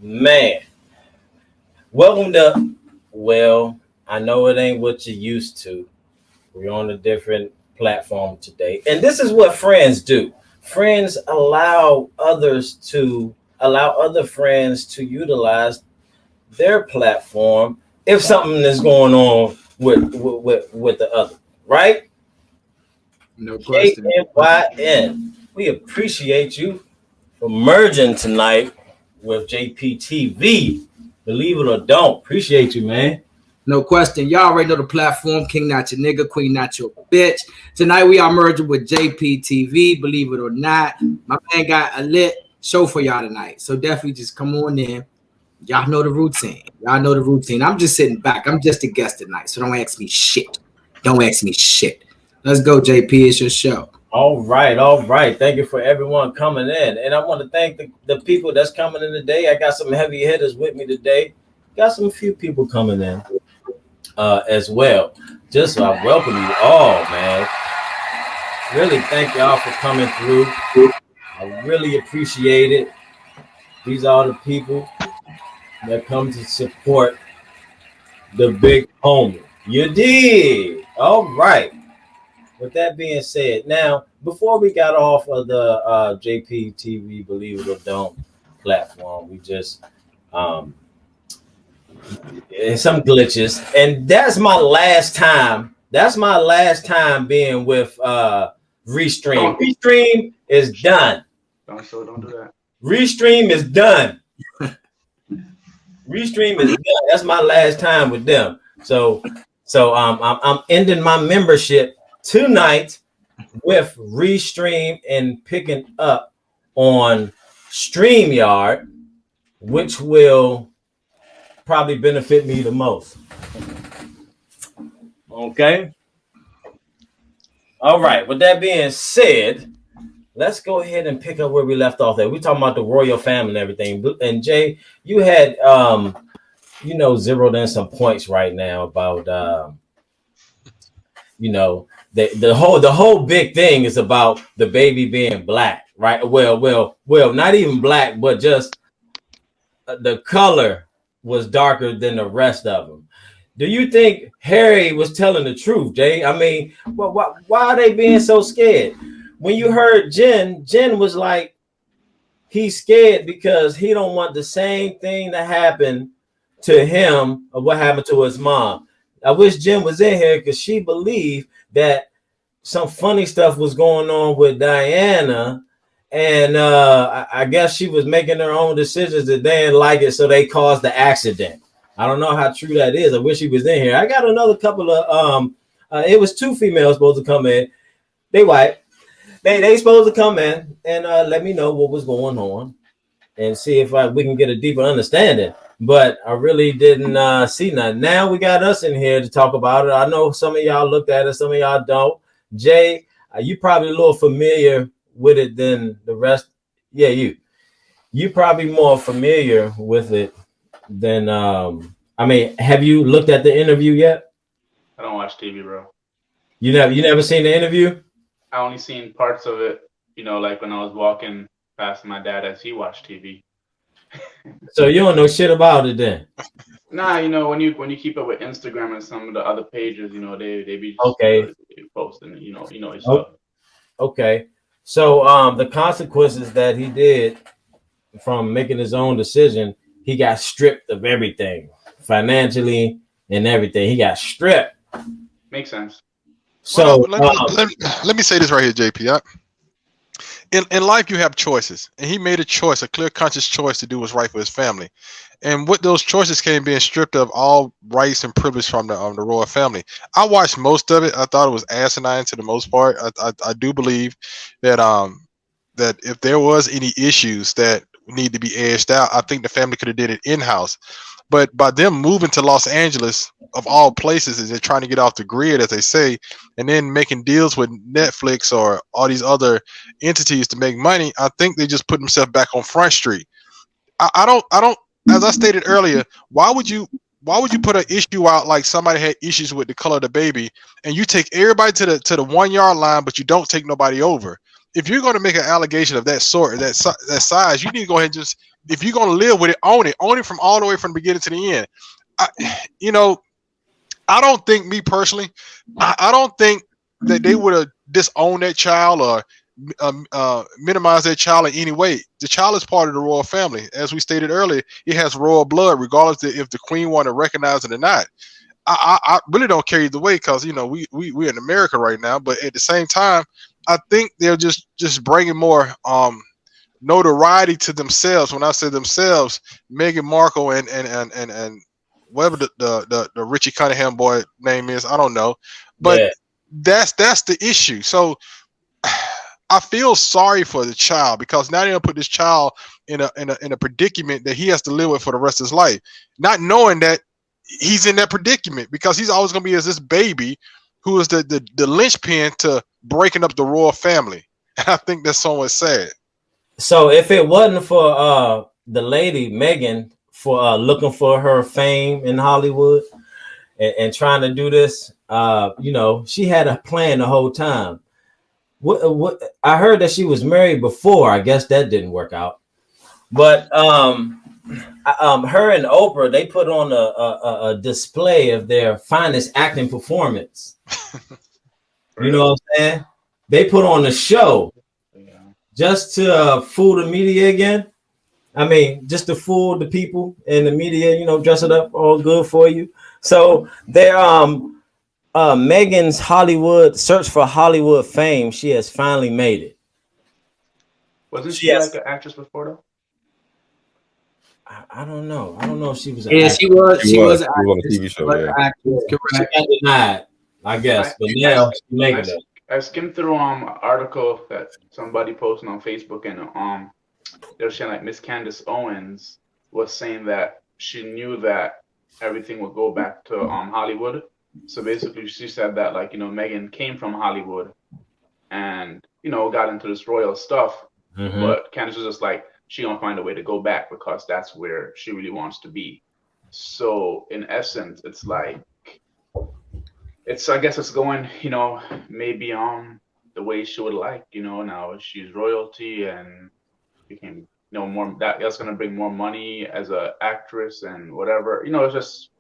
Man, welcome to. Well, I know it ain't what you used to. We're on a different platform today, and this is what friends do. Friends allow other friends to utilize their platform if something is going on with the other, right? No question. JNYN. We appreciate you for merging tonight with JPTV. Believe it or don't, appreciate you, man. No question. Y'all already know the platform. King not your nigga, queen not your bitch. Tonight we are merging with JPTV. Believe it or not, my man got a lit show for y'all tonight. So definitely just come on in. Y'all know the routine. Y'all know the routine. I'm just sitting back. I'm just a guest tonight. So don't ask me shit. Don't ask me shit. Let's go, JP. It's your show. All right, all right. Thank you for everyone coming in. And I want to thank the people that's coming in today. I got some heavy hitters with me today. Got some few people coming in as well. Just so I welcome you all, man. Really thank y'all for coming through. I really appreciate it. These are the people that come to support the big homie. You did. All right. With that being said, now before we got off of the JPTV Believe It or Don't platform, we just some glitches, and that's my last time. That's my last time being with Restream. Restream is done. Don't do that. Restream is done. Restream is done. That's my last time with them. So I'm ending my membership tonight with Restream and picking up on StreamYard, which will probably benefit me the most. Okay. All right. With that being said, let's go ahead and pick up where we left off there. We're talking about the royal family and everything. And Jay, you had zeroed in some points right now about the whole big thing is about the baby being black, right? Well, not even black, but just the color was darker than the rest of them. Do you think Harry was telling the truth, Jay? I mean, why are they being so scared? When you heard Jen was like, he's scared because he don't want the same thing to happen to him of what happened to his mom. I wish Jen was in here because she believed that some funny stuff was going on with Diana, and I guess she was making her own decisions that they didn't like it, so they caused the accident. I don't know how true that is. I wish he was in here. I got another couple of it was two females supposed to come in. They white. They supposed to come in and let me know what was going on and see if we can get a deeper understanding. But I really didn't see nothing. Now we got us in here to talk about it. I know some of y'all looked at it, some of y'all don't. Jay, you probably a little familiar with it than the rest. Yeah, you probably more familiar with it than have you looked at the interview yet? I don't watch TV, bro. You never seen the interview? I only seen parts of it, like when I was walking past my dad as he watched TV. So you don't know shit about it then? Nah, when you keep up with Instagram and some of the other pages, they be okay posting, his stuff. Okay. So the consequences that he did from making his own decision, he got stripped of everything, financially and everything. He got stripped. Makes sense. So let me say this right here, JP. In life, you have choices, and he made a clear, conscious choice to do what's right for his family. And with those choices came being stripped of all rights and privilege from the royal family. I watched most of it. I thought it was asinine to the most part. I do believe that that if there was any issues that need to be edged out, I think the family could have did it in-house. But by them moving to Los Angeles, of all places, is they're trying to get off the grid, as they say, and then making deals with Netflix or all these other entities to make money, I think they just put themselves back on Front Street. I don't. As I stated earlier, why would you put an issue out like somebody had issues with the color of the baby, and you take everybody to the 1 yard line, but you don't take nobody over? if you're going to make an allegation of that sort, that size, you need to go ahead and just, if you're going to live with it, own it from all the way from the beginning to the end. I don't think, me personally, I don't think that they would have disowned that child or minimized that child in any way. The child is part of the royal family. As we stated earlier, it has royal blood, regardless of if the queen want to recognize it or not. I really don't care either way, because we're in America right now. But at the same time, I think they're just bringing more notoriety to themselves. When I say themselves, Meghan Markle and whatever the Richie Cunningham boy name is, I don't know, but that's the issue. So I feel sorry for the child, because now they're gonna put this child in a predicament that he has to live with for the rest of his life, not knowing that he's in that predicament, because he's always gonna be as this baby who is the linchpin to breaking up the royal family. And I think that's somewhat sad. So if it wasn't for the lady Megan for looking for her fame in Hollywood and trying to do this, she had a plan the whole time. What I heard that she was married before. I guess that didn't work out. But her and Oprah, they put on a display of their finest acting performance. You know what I'm saying? They put on a show just to fool the media again. I mean, just to fool the people in the media, dress it up all good for you. So they're Megan's Hollywood search for Hollywood fame. She has finally made it. Wasn't she like an actress before though? I don't know. I don't know if she was. She was on a TV show. Yeah. She got denied, I guess. But now she's making it. I skimmed through article that somebody posted on Facebook, and they were saying like Miss Candace Owens was saying that she knew that everything would go back to Hollywood. So basically, she said that Megan came from Hollywood, and got into this royal stuff. Mm-hmm. But Candace was just like, she gonna find a way to go back, because that's where she really wants to be. So in essence, it's like, I guess it's going, maybe the way she would like. Now she's royalty and became more, that's gonna bring more money as a actress and whatever. It's just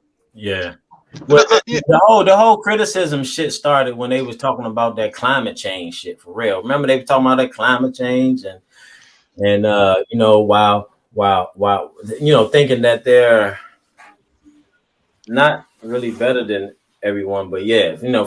Well, the whole criticism shit started when they was talking about that climate change shit, for real. Remember they were talking about that climate change and while thinking that they're not really better than everyone, but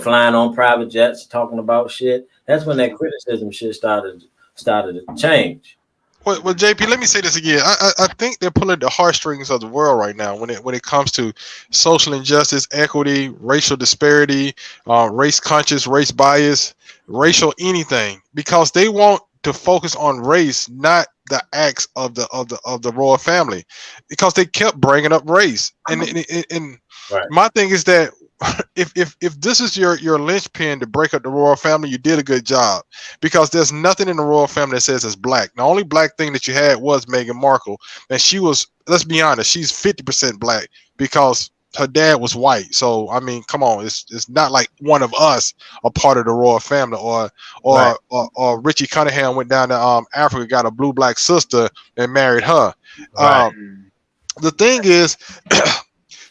flying on private jets, talking about shit. That's when that criticism shit started to change. Well, JP, let me say this again. I think they're pulling the heartstrings of the world right now when it comes to social injustice, equity, racial disparity, race conscious, race bias, racial anything, because they want to focus on race, not the acts of the royal family, because they kept bringing up race. And right. My thing is that if this is your linchpin to break up the royal family, you did a good job, because there's nothing in the royal family that says it's black. The only black thing that you had was Meghan Markle, and she was, let's be honest, she's 50% black because her dad was white. So I mean, come on, it's not like one of us are part of the royal family, or right. Richie Cunningham went down to Africa, got a blue-black sister, and married her. Right. The thing is.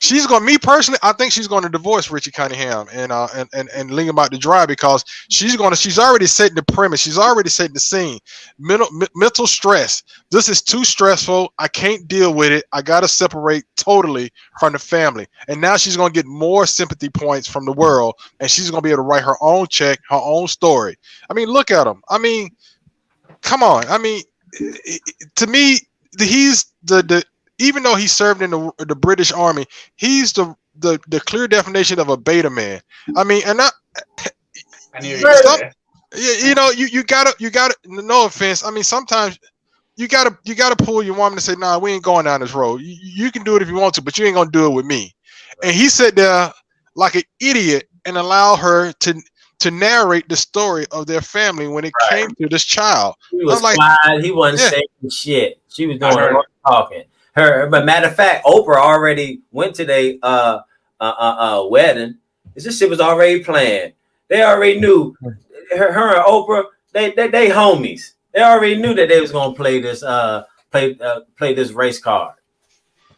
She's going. Me personally, I think she's going to divorce Richie Cunningham and leave him out to dry, because she's already setting the premise. She's already setting the scene. Mental stress. This is too stressful. I can't deal with it. I got to separate totally from the family. And now she's going to get more sympathy points from the world, and she's going to be able to write her own check, her own story. I mean, look at him. I mean, come on. I mean, to me, he's the even though he served in the British Army, he's the clear definition of a beta man. I mean, and you gotta. No offense. I mean, sometimes you gotta pull your woman to say, "Nah, we ain't going down this road. You can do it if you want to, but you ain't gonna do it with me." And he sat there like an idiot and allowed her to narrate the story of their family when it came to this child. He was quiet. He wasn't saying shit. She was doing her talking. But matter of fact, Oprah already went to their wedding. This shit was already planned. They already knew her and Oprah. they homies. They already knew that they was gonna play this play this race card.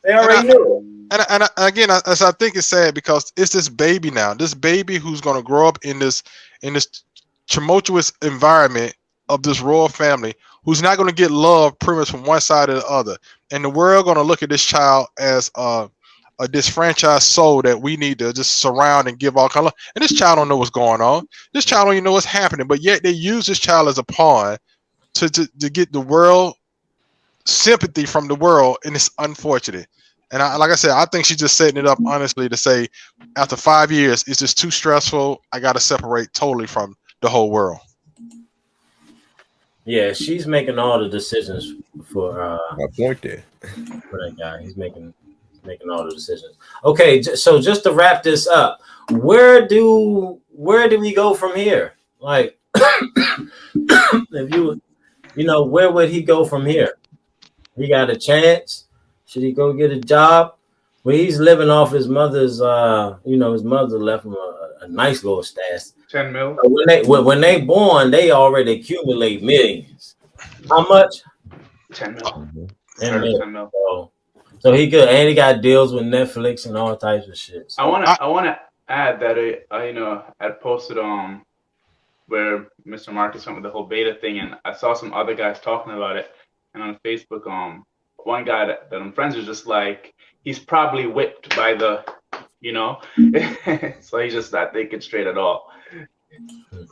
They already knew. And again, I think it's sad because it's this baby now. This baby who's gonna grow up in this tumultuous environment of this royal family, who's not gonna get love pretty much from one side or the other, and the world gonna look at this child as a disfranchised soul that we need to just surround and give all color. And this child don't know what's going on. This child don't even know what's happening. But yet they use this child as a pawn to get the world sympathy from the world, and it's unfortunate. And like I said, I think she's just setting it up honestly to say, after 5 years, it's just too stressful. I got to separate totally from the whole world. Yeah, she's making all the decisions for my point there. For that guy. He's making all the decisions. Okay, so just to wrap this up, where do we go from here? Like, if where would he go from here? He got a chance. Should he go get a job? Well, he's living off his mother's. His mother left him a nice little stash. 10 mil. When they born, they already accumulate millions. How much? 10 mil. 10 mil. So he good, and he got deals with Netflix and all types of shit. So I wanna add that I posted where Mr. Marcus went with the whole beta thing, and I saw some other guys talking about it, and on Facebook, one guy that I'm friends with just like, he's probably whipped by the, so he's just not thinking straight at all.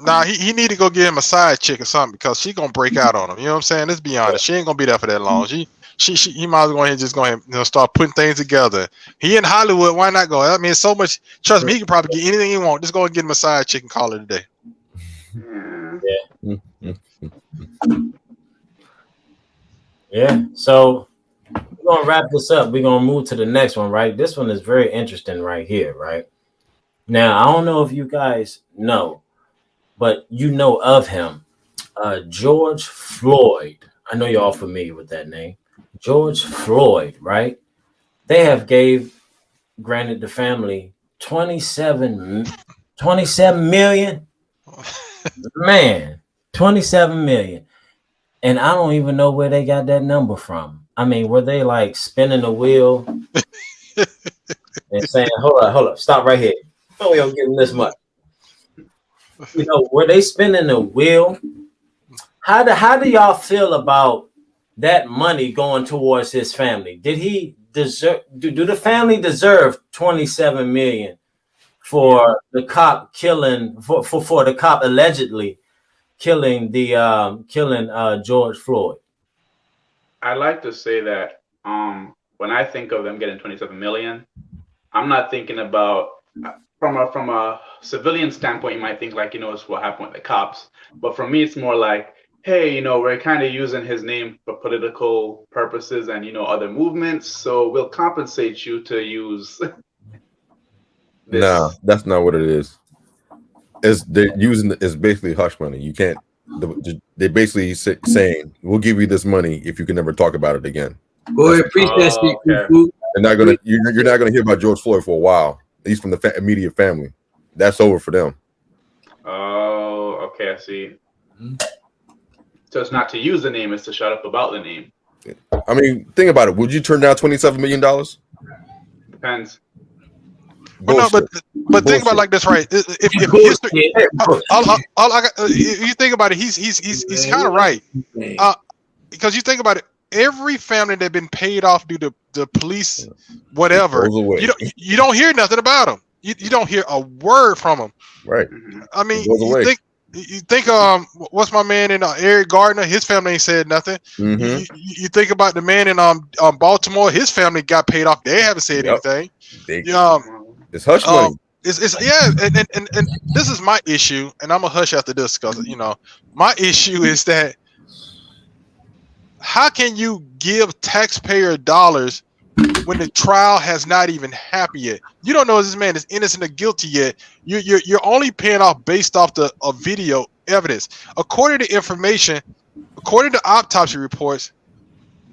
Nah, he need to go get him a side chick or something, because she gonna break out on him. You know what I'm saying? Let's be honest. She ain't gonna be there for that long. He might as well go ahead and start putting things together. He in Hollywood, why not go? I mean, so much. Trust me, he can probably get anything he wants. Just go and get him a side chick and call it a day. Yeah. Yeah. So we're gonna wrap this up. We're gonna move to the next one, right? This one is very interesting right here, right? Now, I don't know if you guys know, but you know of him, George Floyd. I know you're all familiar with that name. George Floyd, right? They have granted the family 27 million. Man, 27 million. And I don't even know where they got that number from. I mean, were they like spinning the wheel and saying, hold up, stop right here. Oh, I'm getting this much. Were they spinning the wheel? How do y'all feel about that money going towards his family? Did he deserve? Do the family deserve 27 million for the cop killing for the cop allegedly killing George Floyd? I like to say that when I think of them getting 27 million, I'm not thinking about from a civilian standpoint. You might think like, it's what happened with the cops, but for me, it's more like, hey, we're kind of using his name for political purposes and, other movements. So we'll compensate you to use this. No, that's not what it is. They're using it's basically hush money. You can't. They basically saying, we'll give you this money if you can never talk about it again. Go ahead, preach that shit. They're not gonna. You're not gonna hear about George Floyd for a while. At least from the immediate family. That's over for them. Oh, okay, I see. Mm-hmm. So it's not to use the name, it's to shut up about the name. I mean, think about it. Would you turn down $27 million? Depends. Well, no, but think about it like this, right? If history, you think about it, he's kind of right. Because you think about it, every family that been paid off due to the police, whatever, you don't hear nothing about them. You don't hear a word from them. Right. I mean, you think what's my man in Eric Gardner? His family ain't said nothing. Mm-hmm. You think about the man in Baltimore. His family got paid off. They haven't said anything. It's hush money. And this is my issue, and I'm gonna hush after this because my issue is that how can you give taxpayer dollars when the trial has not even happened yet? You don't know if this man is innocent or guilty yet. You're only paying off based off the video evidence. According to information, according to autopsy reports,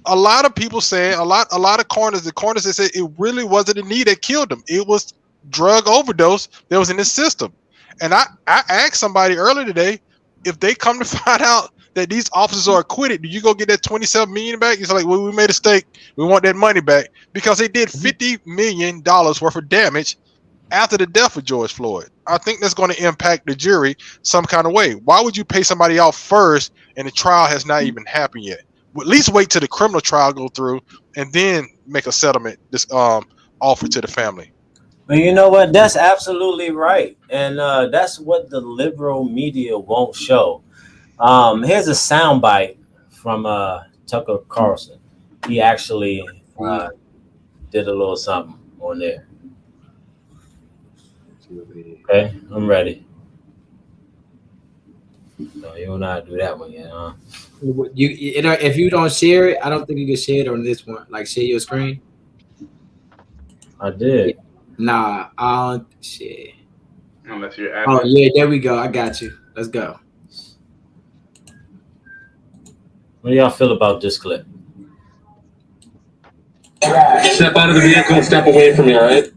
a lot of people saying a lot of coroners that said it really wasn't a knee that killed him. It was drug overdose that was in his system. And I asked somebody earlier today, if they come to find out that these officers are acquitted, do you go get that $27 million back? It's like, well, we made a mistake. We want that money back because they did $50 million worth of damage after the death of George Floyd. I think that's going to impact the jury some kind of way. Why would you pay somebody out first and the trial has not even happened yet? Well, at least wait till the criminal trial go through and then make a settlement offer to the family. But you know what? That's absolutely right. And that's what the liberal media won't show. Here's a soundbite from Tucker Carlson. He actually did a little something on there. Okay, I'm ready. No, you don't know how to do that one yet, huh? If you don't share it, I don't think you can share it on this one. Like share your screen. I did. Nah, I don't share. Unless you're Oh yeah, there we go. I got you. Let's go. What do y'all feel about this clip? Step out of the vehicle and step away from me, all right?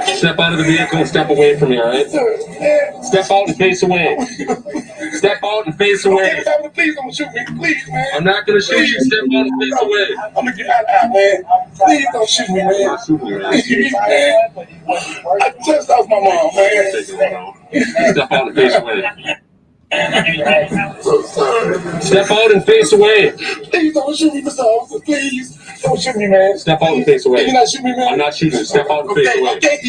Step out of the vehicle and step away from me, all right? Step out and face away. Step out and face away. Please don't shoot me, please, man. I'm not gonna shoot you. Step out and face away. I'm gonna get out of here, man. Please don't shoot me, man. Please, man. I just lost my mom, man. Step out and face away. Step out and face away. Please don't shoot me, Mr. Officer. Please don't shoot me, man. Step out and face away. You're not shooting me, man. I'm not shooting you. Step out and face away. Okay.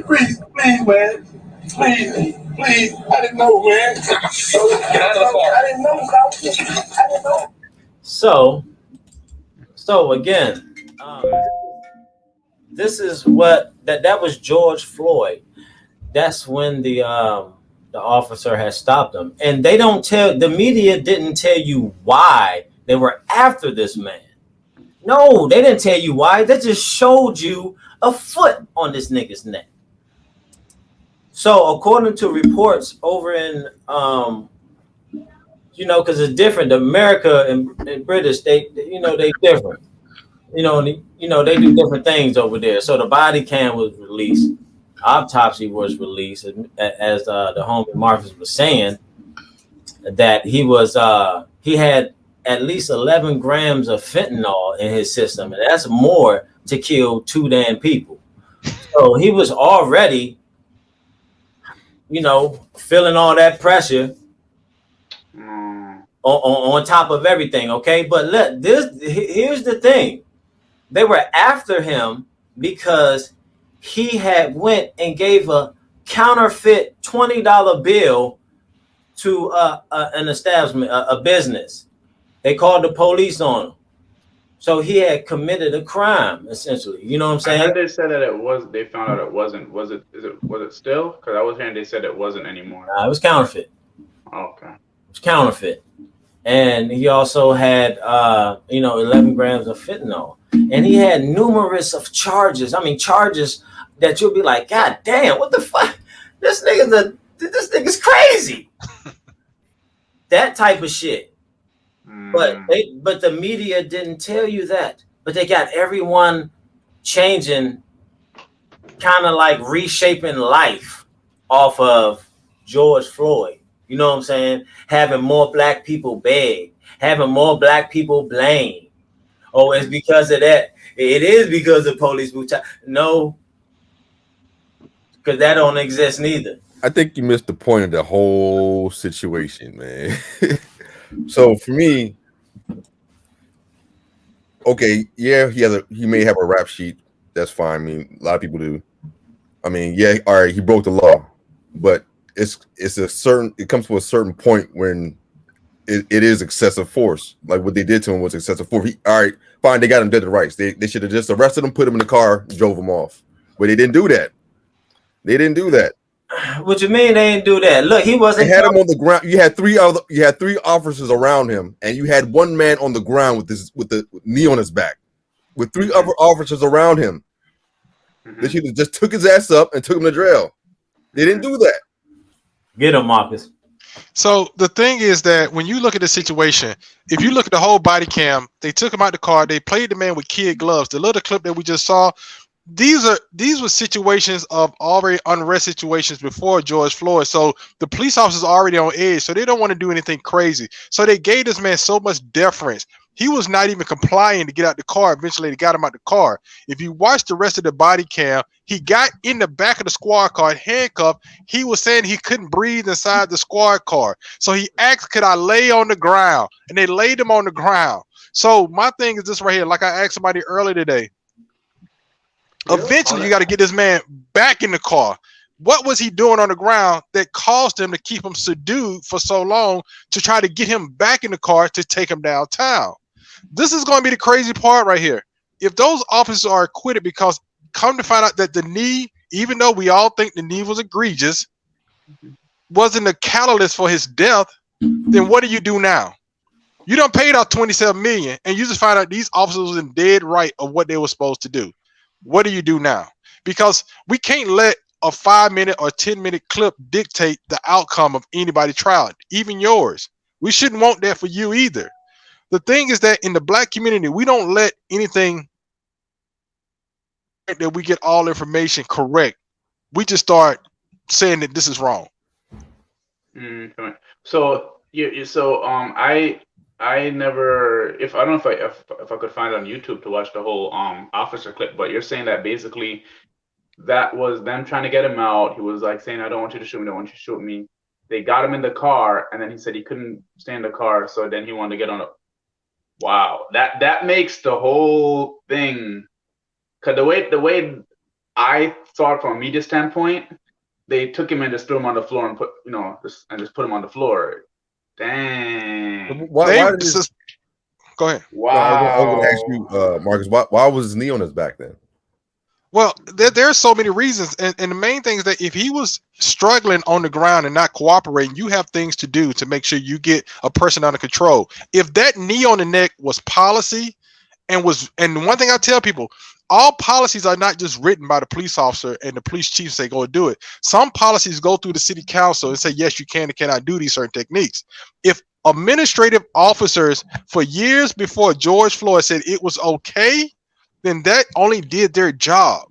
Please, man. Please. I didn't know, man. Get out of the car. I didn't know. So again, this is what that was George Floyd. That's when the officer had stopped him, and the media didn't tell you why they were after this man. No, they didn't tell you why. They just showed you a foot on this nigga's neck. So according to reports over in because it's different. America and British, they different. They do different things over there. So the body cam was released. Autopsy was released, as the homie Marcus was saying, that he had at least 11 grams of fentanyl in his system, and that's more to kill 2 damn people. So he was already, feeling all that pressure on top of everything. Okay, but here's the thing: they were after him because he had went and gave a counterfeit $20 bill to an establishment, a business. They called the police on him. So he had committed a crime, essentially. You know what I'm saying? I heard they said that it was. They found out it wasn't. Was it still? Because I was hearing they said it wasn't anymore. It was counterfeit. Okay. It was counterfeit, and he also had 11 grams of fentanyl, and he had numerous of charges. I mean, charges that you'll be like, God damn, what the fuck? This nigga's crazy. That type of shit. But the media didn't tell you that. But they got everyone changing, kind of like reshaping life off of George Floyd. You know what I'm saying? Having more black people beg, having more black people blame. Oh, it's because of that. It is because of police brutality. No, because that don't exist neither. I think you missed the point of the whole situation, man. So for me, okay, yeah, he may have a rap sheet. That's fine. I mean, a lot of people do. I mean, yeah, all right, he broke the law, but it comes to a certain point when it is excessive force. Like what they did to him was excessive force. All right, fine, they got him dead to rights. They should have just arrested him, put him in the car, drove him off. But they didn't do that. What you mean they didn't do that? Look, he wasn't. They had him on the ground. You had three officers around him, and you had one man on the ground with the knee on his back, with 3 other officers around him. They should have just took his ass up and took him to jail. They didn't do that. Get him, Marcus. So the thing is that when you look at the situation, if you look at the whole body cam, they took him out the car. They played the man with kid gloves. The little clip that we just saw, these were situations of already unrest situations before George Floyd. So the police officers are already on edge, so they don't want to do anything crazy. So they gave this man so much deference. He was not even complying to get out the car. Eventually, they got him out the car. If you watch the rest of the body cam, he got in the back of the squad car, handcuffed. He was saying he couldn't breathe inside the squad car. So he asked, could I lay on the ground? And they laid him on the ground. So my thing is this right here. Like I asked somebody earlier today. Eventually, you got to get this man back in the car. What was he doing on the ground that caused him to keep him subdued for so long to try to get him back in the car to take him downtown? This is going to be the crazy part right here. If those officers are acquitted, because come to find out that the knee, even though we all think the knee was egregious, wasn't the catalyst for his death, then what do you do now? You done paid out $27 million, and you just find out these officers was in dead right of what they were supposed to do. What do you do now? Because we can't let a 5-minute or 10-minute clip dictate the outcome of anybody's trial, even yours. We shouldn't want that for you either. The thing is that in the black community, we don't let anything that we get all information correct. We just start saying that this is wrong. So I never, if I don't know if I could find it on YouTube to watch the whole officer clip, but you're saying that basically that was them trying to get him out. He was like saying, I don't want you to shoot me, I don't want you to shoot me. They got him in the car, and then he said he couldn't stay in the car, so then he wanted to get on a wow. That makes the whole thing, because the way I thought from a media standpoint, they took him and just threw him on the floor and just put him on the floor. Dang. Why did this, go ahead. Wow. I was going to ask you, Marcus, why was his knee on his back then? Well, there are so many reasons. And the main thing is that if he was struggling on the ground and not cooperating, you have things to do to make sure you get a person under control. If that knee on the neck was policy and one thing I tell people, all policies are not just written by the police officer and the police chief say go do it. Some policies go through the city council and say, yes, you can and cannot do these certain techniques. If administrative officers for years before George Floyd said it was okay, then that only did their job.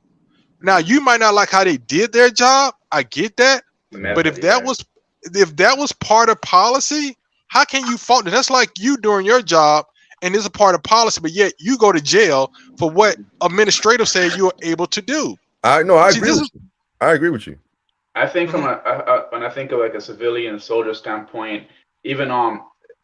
Now, you might not like how they did their job. I get that. But if that was part of policy, how can you fault it? That's like you doing your job and it's a part of policy, but yet you go to jail for what administrators say you are able to do. I agree with you. I think from when I think of like a civilian soldier standpoint, even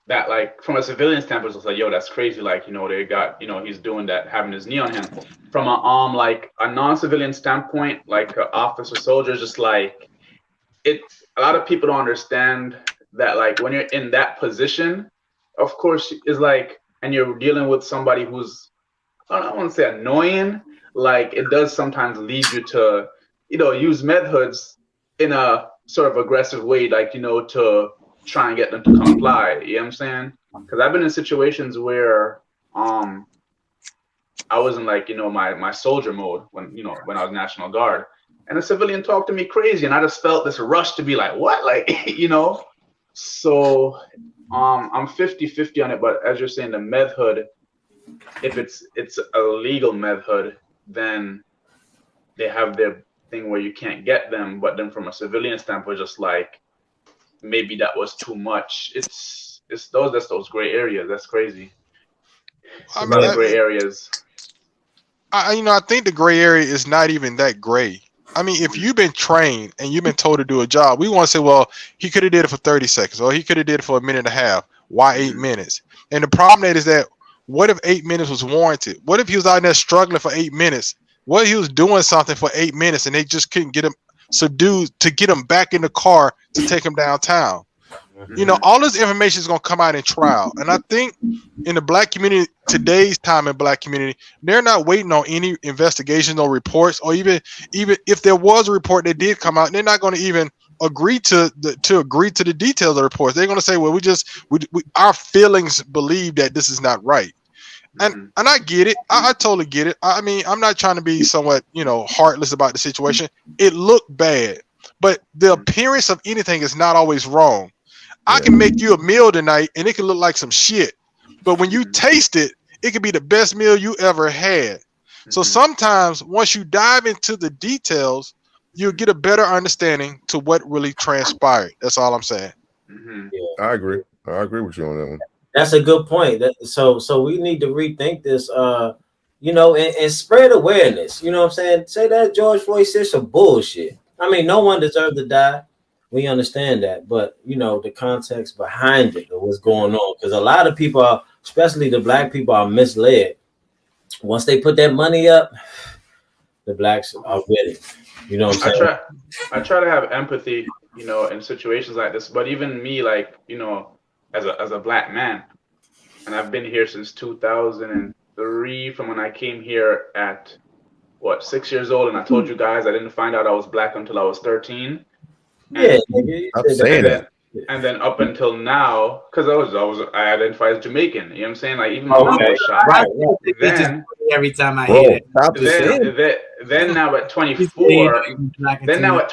that like from a civilian standpoint, it's like, yo, that's crazy. Like, they got, he's doing that, having his knee on him. From like a non-civilian standpoint, like an officer soldier, just like a lot of people don't understand that, like when you're in that position, of course, is like, and you're dealing with somebody who's, I don't want to say annoying, like it does sometimes lead you to, use methods in a sort of aggressive way, like, to try and get them to comply. You know what I'm saying? Because I've been in situations where I was in like, my soldier mode when I was National Guard, and a civilian talked to me crazy, and I just felt this rush to be like, what? Like, so I'm 50-50 on it, but as you're saying, the method, if it's a legal method, then they have their thing where you can't get them. But then from a civilian standpoint, just like maybe that was too much. It's those gray areas. That's crazy. I mean, gray areas. I think the gray area is not even that gray. I mean, if you've been trained and you've been told to do a job, we want to say, well, he could have did it for 30 seconds or he could have did it for a minute and a half. Why 8 minutes? And the problem is that what if 8 minutes was warranted? What if he was out there struggling for 8 minutes? What if he was doing something for 8 minutes and they just couldn't get him subdued to get him back in the car to take him downtown? All this information is going to come out in trial. And I think in the black community, today's time in black community, they're not waiting on any investigations or reports, or even if there was a report that did come out, they're not going to even agree to the details of the reports. They're going to say, well, our feelings believe that this is not right. And I get it. I totally get it. I mean, I'm not trying to be somewhat, heartless about the situation. It looked bad, but the appearance of anything is not always wrong. I can make you a meal tonight and it can look like some shit, but when you taste it, it could be the best meal you ever had. So sometimes once you dive into the details, you'll get a better understanding to what really transpired. That's all I'm saying. I agree with you on that one. That's a good point. So we need to rethink this, and spread awareness. You know what I'm saying? Say that George Floyd shit's some bullshit. I mean, no one deserved to die. We understand that, but the context behind it, or what's going on, because a lot of people are, especially the black people, are misled. Once they put that money up, the blacks are with it. You know what I'm saying? I try to have empathy, in situations like this. But even me, like, as a black man, and I've been here since 2003, from when I came here at 6 years old, and I told you guys I didn't find out I was black until I was 13. Yeah, I'm saying that. And then up until now, because I identify as Jamaican. You know what I'm saying? Like, even my mom was shot. Right. Then every time I hear it. Then now at 24, then now at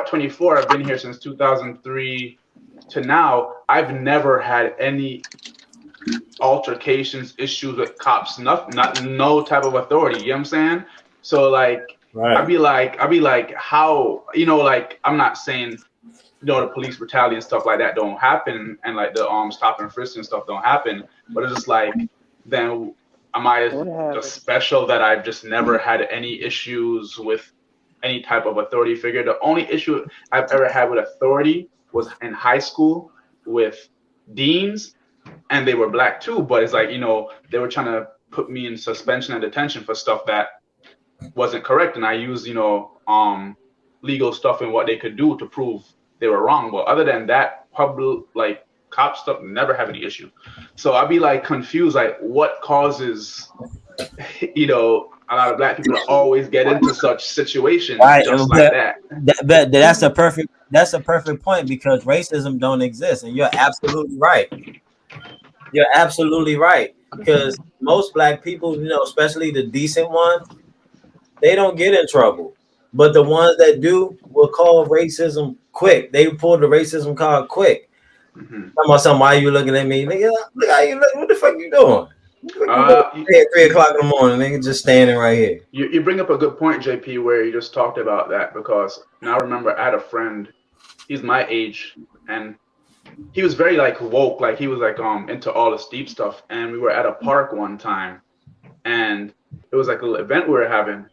24, I've been here since 2003 to now. I've never had any altercations, issues with cops, no type of authority. You know what I'm saying? So like, right. I'd be like, how, like, I'm not saying, the police brutality and stuff like that don't happen, and like the stop and frisk and stuff don't happen, but it's just like, then am I just special that I've just never had any issues with any type of authority figure? The only issue I've ever had with authority was in high school with deans, and they were black too, but it's like, they were trying to put me in suspension and detention for stuff that wasn't correct, and I used legal stuff and what they could do to prove they were wrong. But other than that, public, like, cop stuff, never have any issue. So I'd be like confused, like, what causes a lot of black people to always get into such situations, right, just like that. That's a perfect point, because racism don't exist, and you're absolutely right. You're absolutely right, because most black people, especially the decent ones, they don't get in trouble. But the ones that do will call racism quick. They pull the racism card quick. Talking about something, why are you looking at me? Nigga, look how you look. What the fuck you doing? At 3 o'clock in the morning, nigga, just standing right here. You bring up a good point, JP, where you just talked about that, because now I remember I had a friend, he's my age, and he was very like woke, like he was like into all this deep stuff, and we were at a park one time, and it was like a little event we were having.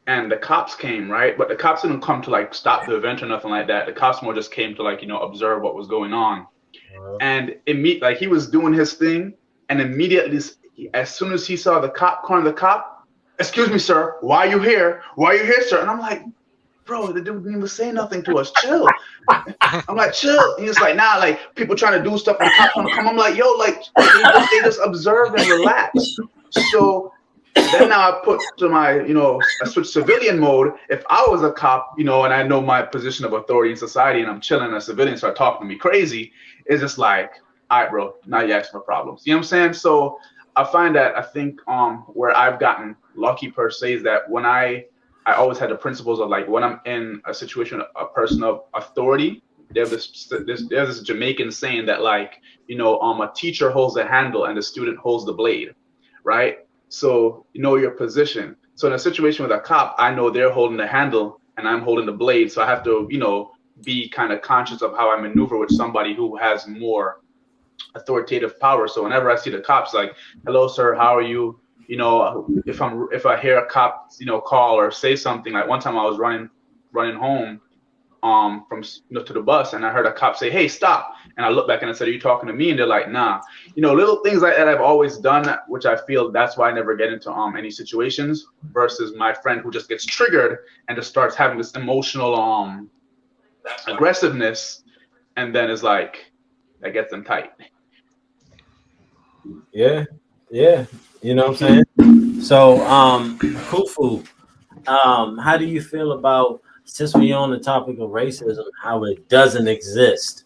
And the cops came, right? But the cops didn't come to like stop the event or nothing like that. The cops more just came to like, observe what was going on. And like he was doing his thing, and immediately, as soon as he saw the cop calling the cop, "Excuse me, sir, why are you here? Why are you here, sir?" And I'm like, bro, the dude didn't even say nothing to us. Chill. I'm like, chill. And he's like, nah, like people trying to do stuff and the cops want to come. I'm like, yo, like they just observe and relax. So then now I put to my, I switch civilian mode. If I was a cop, and I know my position of authority in society, and I'm chilling, and a civilian start talking to me crazy, it's just like, all right, bro, now you asking for problems. You know what I'm saying? So I find that I think where I've gotten lucky per se is that when I always had the principles of like when I'm in a situation, a person of authority, there's this Jamaican saying that like, a teacher holds the handle and the student holds the blade, right? So you know your position. So in a situation with a cop, I know they're holding the handle and I'm holding the blade. So I have to, be kind of conscious of how I maneuver with somebody who has more authoritative power. So whenever I see the cops, like, "Hello, sir, how are you?" If I hear a cop, call or say something, like one time I was running home from to the bus, and I heard a cop say, "Hey, stop!" And I looked back and I said, "Are you talking to me?" And they're like, "Nah." Little things like that I've always done, which I feel that's why I never get into any situations. Versus my friend who just gets triggered and just starts having this emotional aggressiveness, and then is like that gets them tight. Yeah, you know what I'm saying. So, Kufu, how do you feel about, since we're on the topic of racism, how it doesn't exist?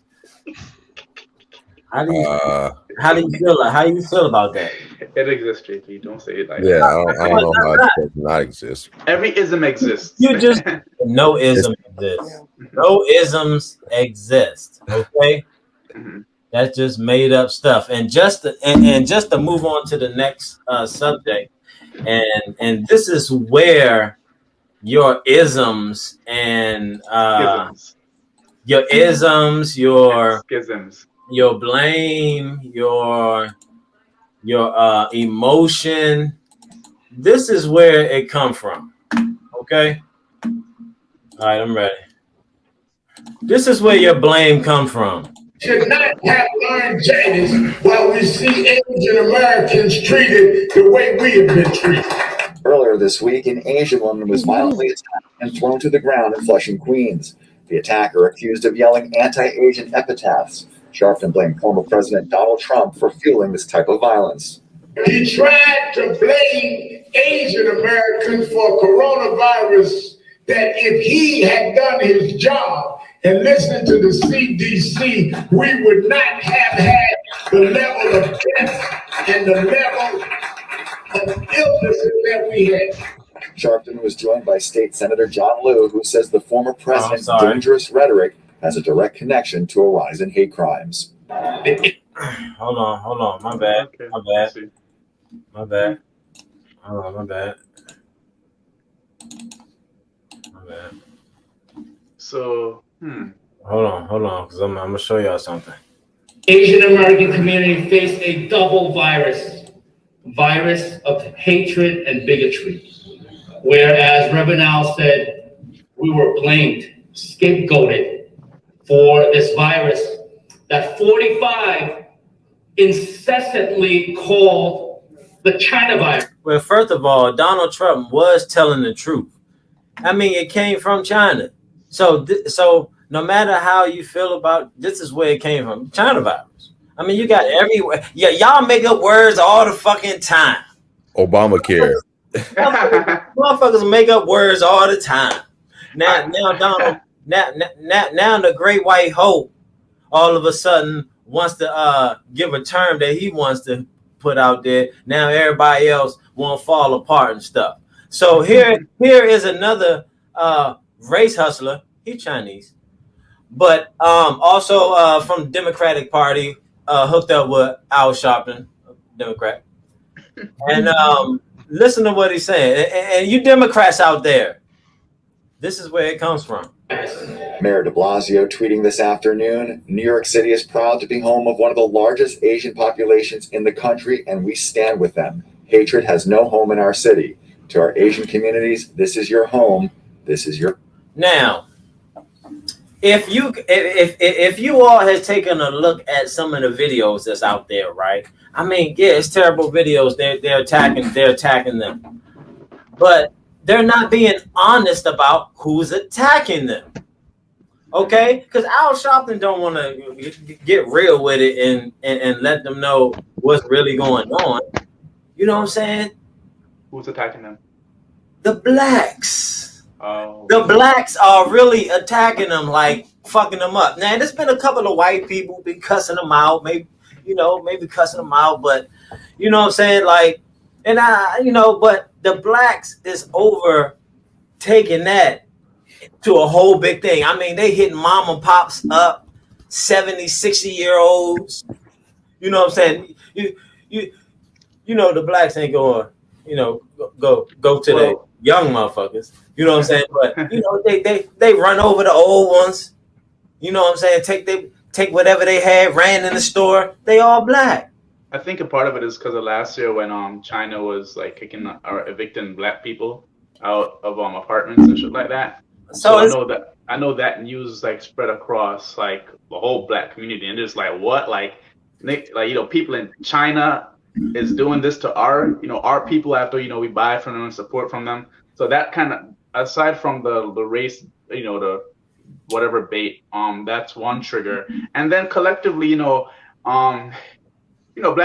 How do you feel? How do you feel about that? It exists, JP. Don't say it like that. I don't know how it does not exist. Every ism exists. You just no ism exists. No isms exist. Okay, that's just made up stuff. And just to move on to the next subject, and this is where your isms and your isms, your schisms, your blame, your emotion. This is where it come from. Okay. All right, I'm ready. This is where your blame come from. Should not have learned Janice while we see Asian Americans treated the way we have been treated. Earlier this week, an Asian woman was violently attacked and thrown to the ground in Flushing, Queens. The attacker, accused of yelling anti-Asian epitaphs, Sharpton blamed former President Donald Trump for fueling this type of violence. He tried to blame Asian Americans for coronavirus, that if he had done his job and listened to the CDC, we would not have had the level of death and the level of illnesses that we had. Sharpton was joined by State Senator John Liu, who says the former president's dangerous rhetoric has a direct connection to a rise in hate crimes. Hold on. My bad. My bad. Hold on, my bad. So, Hold on, because I'm gonna show y'all something. Asian American community faced a double virus of hatred and bigotry. Whereas Reverend Al said we were blamed, scapegoated for this virus that 45 incessantly called the China virus. Well, first of all, Donald Trump was telling the truth. I mean, it came from China. So no matter how you feel about, this is where it came from, China virus. I mean, you got everywhere. Yeah, y'all make up words all the fucking time. Obamacare. Motherfuckers make up words all the time. Now Donald, now the great white hope all of a sudden wants to give a term that he wants to put out there. Now everybody else won't fall apart and stuff. So here is another race hustler. He's Chinese, but also from the Democratic Party, hooked up with Al Sharpton, Democrat. And listen to what he's saying. And you Democrats out there, this is where it comes from. Mayor de Blasio tweeting this afternoon, New York City is proud to be home of one of the largest Asian populations in the country, and we stand with them. Hatred has no home in our city. To our Asian communities, this is your home. This is your... Now, if you all has taken a look at some of the videos that's out there, right? I mean, yeah, it's terrible videos. They're attacking them, but they're not being honest about who's attacking them. Okay, because Al Sharpton don't want to get real with it and let them know what's really going on. You know what I'm saying? Who's attacking them? The blacks. Oh. The blacks are really attacking them, like fucking them up. Now, there's been a couple of white people be cussing them out, maybe cussing them out, but you know what I'm saying? Like, and but the blacks is over taking that to a whole big thing. I mean, they hitting mom and pops up, 70, 60-year-olds. You know what I'm saying? You know the blacks ain't going, go to the young motherfuckers. You know what I'm saying? But they run over the old ones. You know what I'm saying? Take whatever they had, ran in the store. They all black. I think a part of it is because of last year when China was like kicking or evicting black people out of apartments and shit like that. So I know that news like spread across like the whole black community, and just like what people in China is doing this to our people after we buy from them and support from them. So that kind of, aside from the race, the whatever bait, that's one trigger. And then collectively, black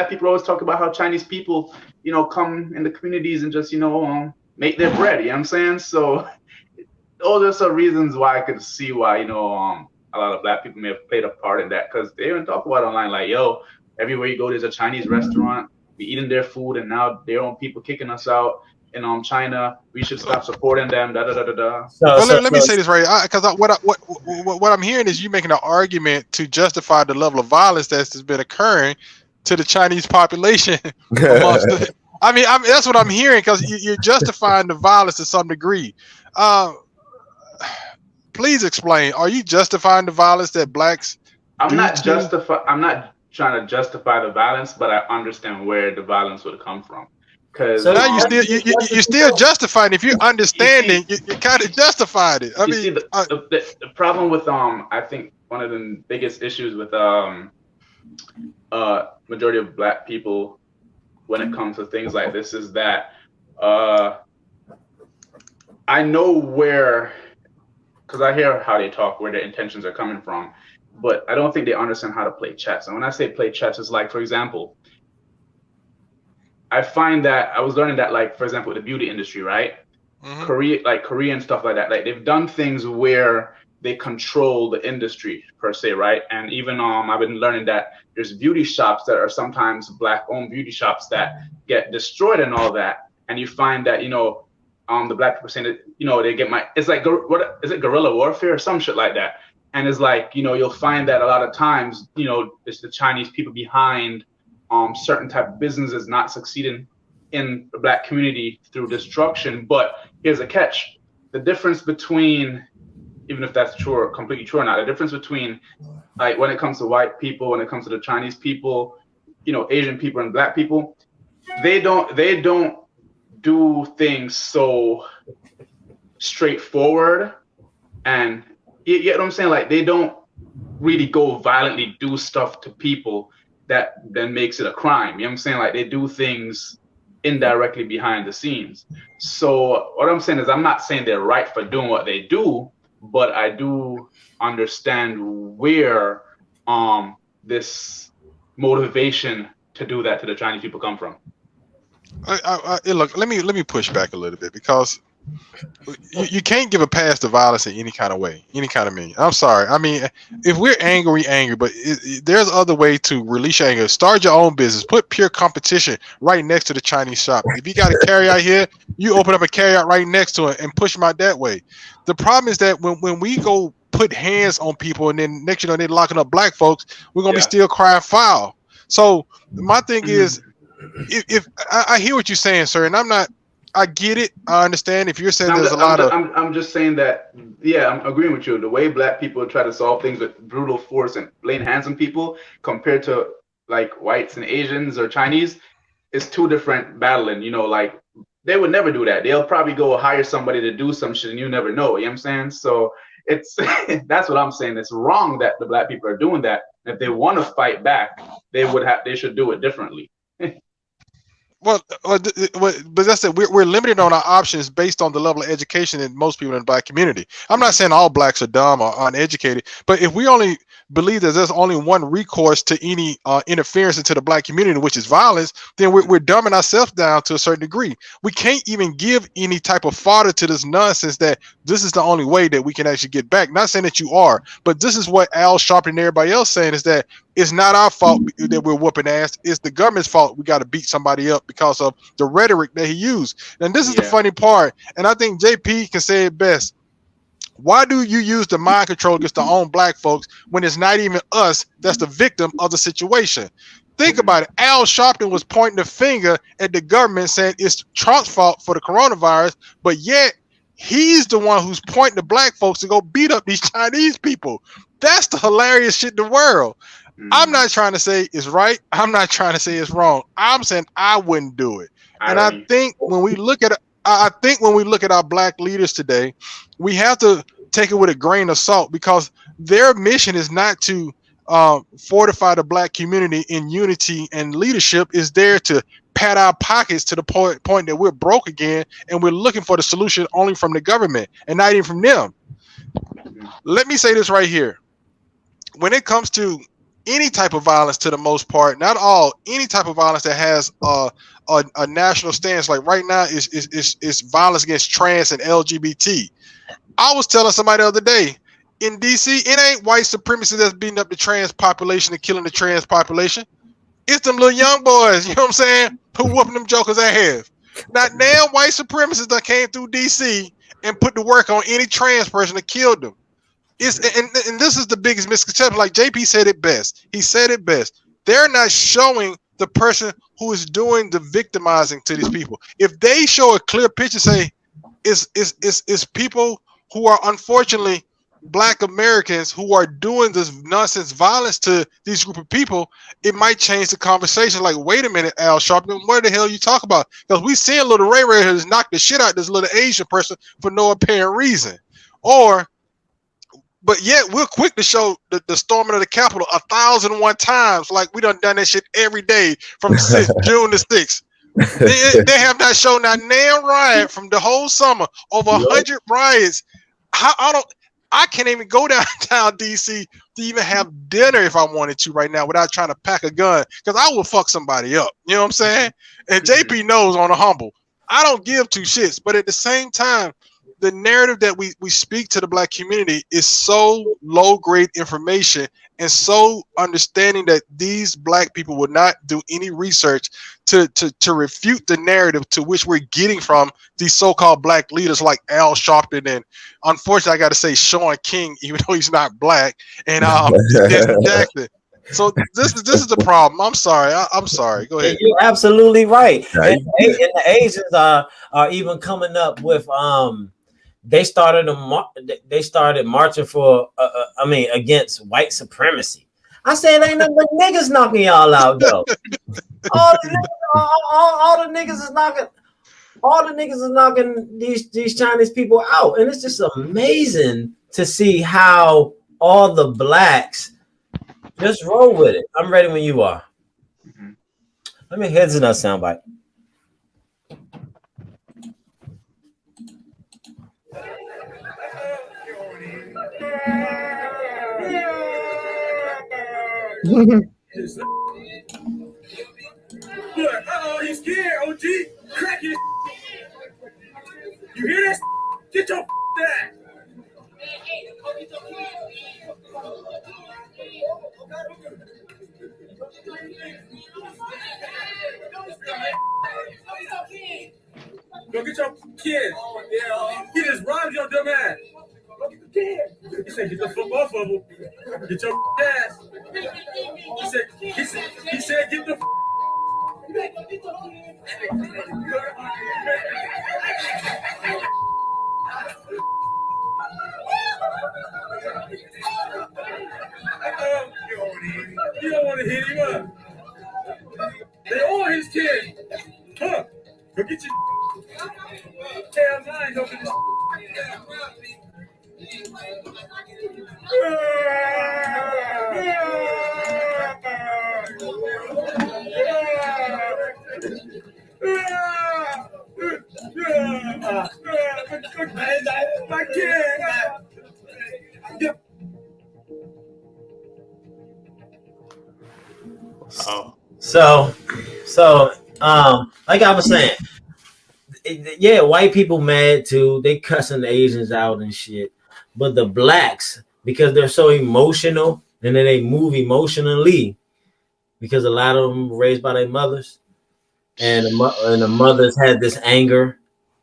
people always talk about how Chinese people, come in the communities and just, make their bread. You know what I'm saying? So those are some reasons why I could see why, a lot of black people may have played a part in that, because they even talk about online, like, yo, everywhere you go, there's a Chinese restaurant. We eating their food, and now their own people kicking us out in China. We should stop supporting them. Let me say this right, because what I'm hearing is you making an argument to justify the level of violence that's been occurring to the Chinese population I mean, that's what I'm hearing, because you're justifying the violence to some degree. Please explain. Are you justifying the violence that blacks I'm do not to? I'm not trying to justify the violence, but I understand where the violence would come from. Because So Now you're still justifying. If you're understanding, you kind of justified it. I you mean, see the problem with I think one of the biggest issues with majority of black people when it comes to things like this is that I know where, because I hear how they talk, where their intentions are coming from, but I don't think they understand how to play chess. And when I say play chess, it's like, for example, I find that I was learning that, like, for example, the beauty industry, right? Korea and stuff like that. Like, they've done things where they control the industry per se, right? And even I've been learning that there's beauty shops that are sometimes black-owned beauty shops that get destroyed and all that. And you find that, the black people saying that, they get it's like, what is it, guerrilla warfare or some shit like that. And it's like, you'll find that a lot of times, it's the Chinese people behind certain type of businesses not succeeding in the black community through destruction. But here's a catch. The difference between, even if that's true or completely true or not, the difference between, like, when it comes to white people, when it comes to the Chinese people, Asian people and black people, they don't do things so straightforward. And you get what I'm saying? Like, they don't really go violently do stuff to people that then makes it a crime. You know what I'm saying? Like, they do things indirectly behind the scenes. So what I'm saying is, I'm not saying they're right for doing what they do, but I do understand where this motivation to do that to the Chinese people come from. Look, let me push back a little bit, because you can't give a pass to violence in any kind of way, any kind of mean. I'm sorry. I mean, if we're angry, but there's other way to release your anger. Start your own business. Put pure competition right next to the Chinese shop. If you got a carry out here, you open up a carry out right next to it and push them out that way. The problem is that when we go put hands on people and then next they're locking up black folks, we're gonna be still crying foul. So my thing is, if I hear what you're saying, sir, and I get it. I understand. If you're saying I'm just saying that, yeah, I'm agreeing with you. The way black people try to solve things with brutal force and laying hands on people compared to, like, whites and Asians or Chinese, is two different battling. Like, they would never do that. They'll probably go hire somebody to do some shit and you never know. You know what I'm saying? So it's that's what I'm saying. It's wrong that the black people are doing that. If they want to fight back, they should do it differently. Well, but that's it. We're limited on our options based on the level of education in most people in the black community. I'm not saying all blacks are dumb or uneducated, but if we only believe that there's only one recourse to any interference into the black community, which is violence, then we're dumbing ourselves down to a certain degree. We can't even give any type of fodder to this nonsense that this is the only way that we can actually get back. Not saying that you are, but this is what Al Sharpton and everybody else saying, is that it's not our fault that we're whooping ass. It's the government's fault we got to beat somebody up because of the rhetoric that he used. And this is the funny part. And I think JP can say it best. Why do you use the mind control against the own black folks when it's not even us that's the victim of the situation? Think about it. Al Sharpton was pointing the finger at the government saying it's Trump's fault for the coronavirus, but yet he's the one who's pointing to black folks to go beat up these Chinese people. That's the hilarious shit in the world. I'm not trying to say it's right. I'm not trying to say it's wrong. I'm saying I wouldn't do it. And I think when we look at our black leaders today, we have to take it with a grain of salt, because their mission is not to fortify the black community in unity and leadership. Is there to pat our pockets to the point that we're broke again and we're looking for the solution only from the government and not even from them. Let me say this right here. When it comes to any type of violence, to the most part, not all, any type of violence that has a national stance, like right now is violence against trans and LGBT. I was telling somebody the other day, in DC, it ain't white supremacy that's beating up the trans population and killing the trans population. It's them little young boys, you know what I'm saying, who whooping them jokers' ass. Now, damn white supremacists that came through DC and put the work on any trans person that killed them. And this is the biggest misconception. Like JP said it best. He said it best. They're not showing the person who is doing the victimizing to these people. If they show a clear picture, say it's people who are unfortunately Black Americans who are doing this nonsense violence to these group of people, it might change the conversation. Like, wait a minute, Al Sharpton, what the hell you talk about? Because we seeing little Ray Ray has knocked the shit out of this little Asian person for no apparent reason. But yet we're quick to show the storming of the Capitol 1,001 times, like we done that shit every day from since June the 6th. They have not shown that damn riot from the whole summer, over 100 riots. I can't even go downtown DC to even have dinner if I wanted to right now without trying to pack a gun, because I will fuck somebody up. You know what I'm saying? And JP knows on a humble, I don't give two shits. But at the same time, the narrative that we speak to the Black community is so low grade information and so understanding that these Black people would not do any research to refute the narrative to which we're getting from these so-called Black leaders like Al Sharpton, and unfortunately I got to say Sean King, even though he's not Black, and Desmond Jackson. So this is the problem. I'm sorry. I'm sorry. Go ahead. You're absolutely right. And the Asians are even coming up with they started marching for against white supremacy. I said ain't nothing but niggas knocking y'all out though. all the niggas is knocking these Chinese people out, and it's just amazing to see how all the Blacks just roll with it. I'm ready when you are. Let me heads in that soundbite. Look, he's scared, OG. Crack his. You hear this? Get your ass. Go get your kid. He just robbed your dumb ass. Go get the kid. He said, get the fuck off of him. Get your ass. He said, get the. You don't want to hit him up. They are his kid. Huh? Go get your damn mind over this. My kid. So, like I was saying, yeah, white people mad too. They cussing the Asians out and shit. But the Blacks, because they're so emotional and then they move emotionally, because a lot of them were raised by their mothers, and the mothers had this anger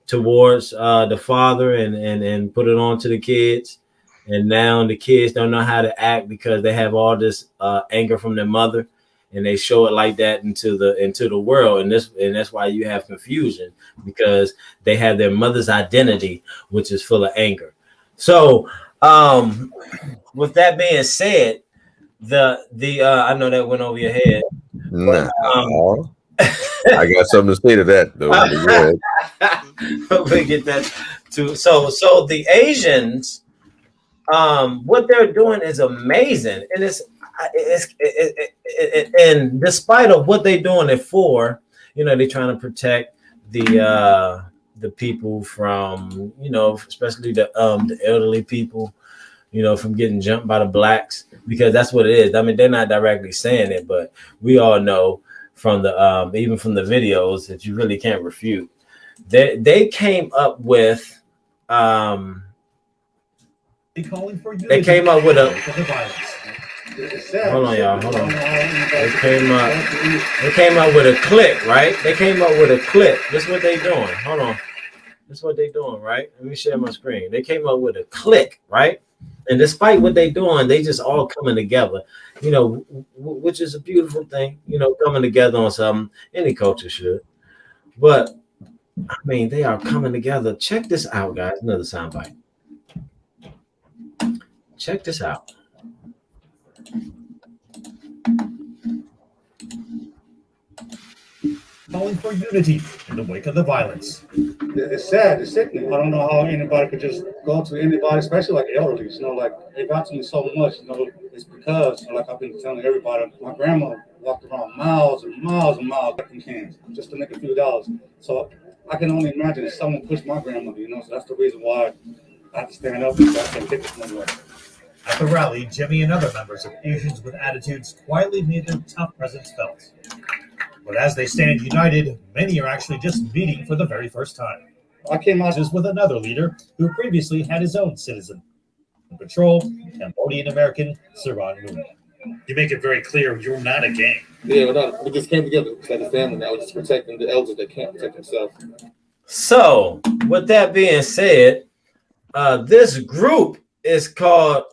towards the father and put it on to the kids. And now the kids don't know how to act because they have all this anger from their mother. And they show it like that into the world, and that's why you have confusion, because they have their mother's identity, which is full of anger. So, with that being said, I know that went over your head. Nah, I got something to say to that though. We get that too. So the Asians, what they're doing is amazing, and and despite of what they're doing it for, they're trying to protect the people from, especially the elderly people, from getting jumped by the Blacks, because that's what it is. I mean, they're not directly saying it, but we all know from the even from the videos that you really can't refute. They came up with they came up with a. Hold on, y'all. Hold on. They came up with a clip, right? They came up with a clip. This is what they doing. Hold on. This is what they doing, right? Let me share my screen. They came up with a clip, right? And despite what they're doing, they just all coming together, you know, which is a beautiful thing, you know, coming together on something. Any culture should. But I mean, they are coming together. Check this out, guys. Another soundbite. Check this out. Calling for unity in the wake of the violence. It's sad, it's sickening. I don't know how anybody could just go to anybody, especially like elderly. You know, like it got to me so much. You know, it's because, you know, like I've been telling everybody, my grandma walked around miles and miles and miles collecting cans just to make a few dollars. So I can only imagine if someone pushed my grandmother. You know, so that's the reason why I have to stand up and I can't take this no more. At the rally, Jimmy and other members of Asians with Attitudes quietly made their tough presence felt. But as they stand united, many are actually just meeting for the very first time. I came out just with another leader who previously had his own citizen patrol, Cambodian American Saran Moon. You make it very clear you're not a gang. Yeah, we just came together like a family now, just protecting the elders that can't protect themselves. So, with that being said, this group is called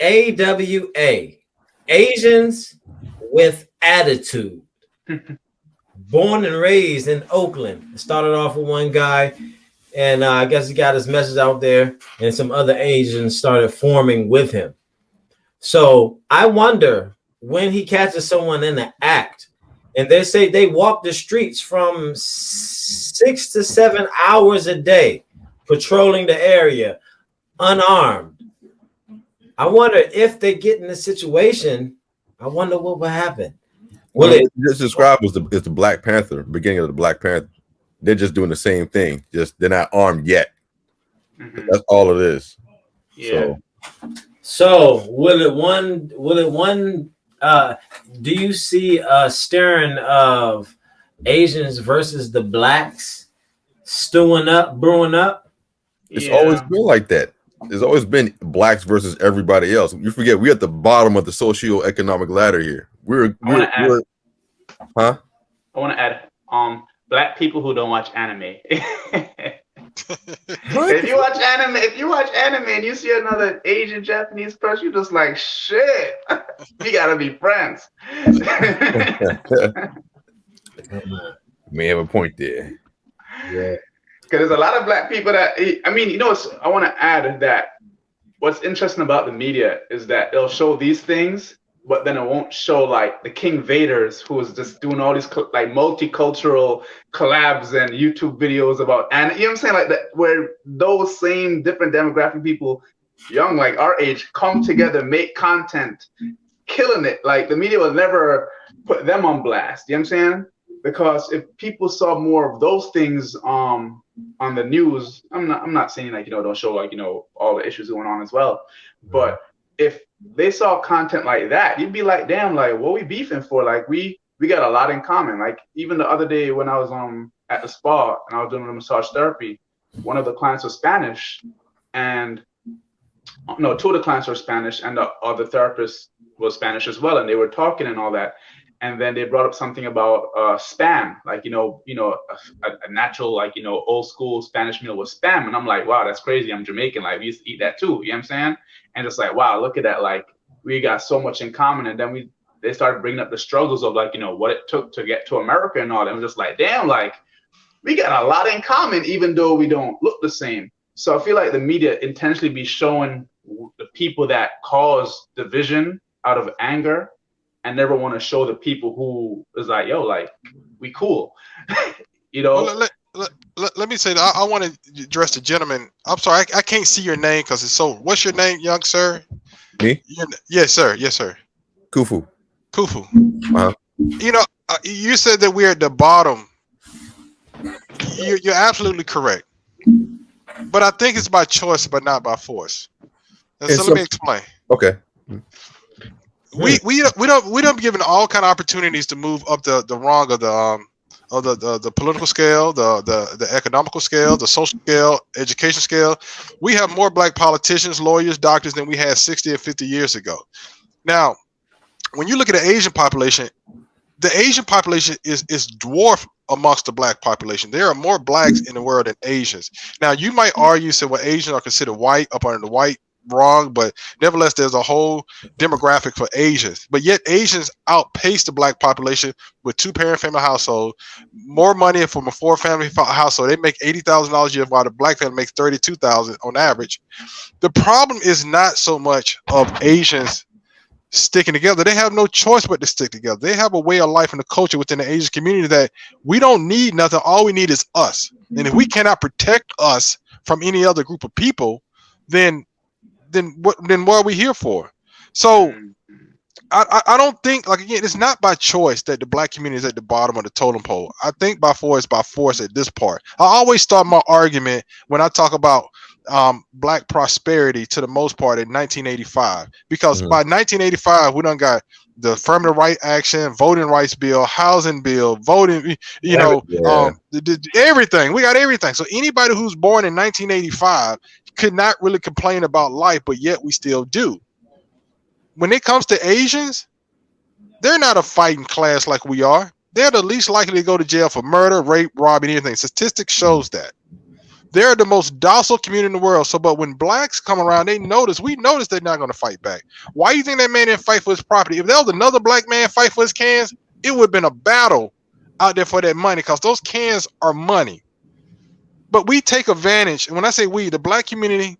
AWA, Asians with Attitude. Born and raised in Oakland. It started off with one guy, and I guess he got his message out there, and some other Asians started forming with him. So I wonder when he catches someone in the act, and they say they walk the streets from 6 to 7 hours a day, patrolling the area, unarmed. I wonder if they get in a situation, I wonder what will happen. Well, just described as the Black Panther, beginning of the Black Panther. They're just doing the same thing. Just they're not armed yet. Mm-hmm. That's all it is. Yeah. So will it one do you see a stirring of Asians versus the blacks brewing up? It's always been like that. There's always been blacks versus everybody else. You forget we're at the bottom of the socio-economic ladder here. I want to add black people who don't watch anime. If you watch anime and you see another Asian Japanese person, you're just like, shit, we gotta be friends. May have a point there. Yeah. Because there's a lot of black people that, I mean, you know, I want to add that what's interesting about the media is that it'll show these things, but then it won't show like the King Vaders, who is just doing all these like multicultural collabs and YouTube videos about, and you know what I'm saying, like that, where those same different demographic people, young like our age, come together, make content, killing it. Like the media will never put them on blast. You know what I'm saying? Because if people saw more of those things on the news, I'm not saying like, you know, don't show like, you know, all the issues going on as well, but if they saw content like that, you'd be like, damn, like what we beefing for? Like we got a lot in common. Like even the other day when I was at the spa and I was doing the massage therapy, one of the clients was Spanish, and no, two of the clients were Spanish, and the other therapist was Spanish as well, and they were talking and all that. And then they brought up something about spam, like, you know, a natural, like, you know, old school Spanish meal was spam. And I'm like, wow, that's crazy. I'm Jamaican. Like, we used to eat that too. You know what I'm saying? And it's like, wow, look at that. Like, we got so much in common. And then they started bringing up the struggles of, like, you know, what it took to get to America and all that. I'm just like, damn, like, we got a lot in common, even though we don't look the same. So I feel like the media intentionally be showing the people that cause division out of anger, and never want to show the people who is like, yo, like, we cool. You know? Well, let me say that I want to address the gentleman. I'm sorry, I can't see your name because it's so. What's your name, young sir? Me? Yes, sir. Yes, sir. Kufu. Uh-huh. You know, you said that we're at the bottom. You're absolutely correct. But I think it's by choice, but not by force. So let me explain. Okay. We don't be given all kind of opportunities to move up the rung of the political scale, the economical scale, the social scale, education scale. We have more black politicians, lawyers, doctors than we had 60 or 50 years ago. Now, when you look at the Asian population, the Asian population is dwarfed amongst the black population. There are more blacks in the world than Asians. Now, you might argue, say, well, Asians are considered white up under the white wrong, but nevertheless, there's a whole demographic for Asians. But yet, Asians outpace the black population with 2-parent family household, more money from a 4-family household. They make $80,000 a year, while the black family makes $32,000 on average. The problem is not so much of Asians sticking together. They have no choice but to stick together. They have a way of life and a culture within the Asian community that we don't need nothing. All we need is us. And if we cannot protect us from any other group of people, then what are we here for? So I don't think, like, again, it's not by choice that the black community is at the bottom of the totem pole. I think by force at this part. I always start my argument when I talk about black prosperity to the most part in 1985, because by 1985 we done got the affirmative right action, voting rights bill, housing bill, voting, everything. We got everything. So anybody who's born in 1985 could not really complain about life, but yet we still do. When it comes to Asians, they're not a fighting class like we are. They're the least likely to go to jail for murder, rape, robbing, anything. Statistics shows that. They're the most docile community in the world. So, but when blacks come around, we notice they're not going to fight back. Why do you think that man didn't fight for his property? If there was another black man fight for his cans, it would have been a battle out there for that money, because those cans are money. But we take advantage, and when I say we, the black community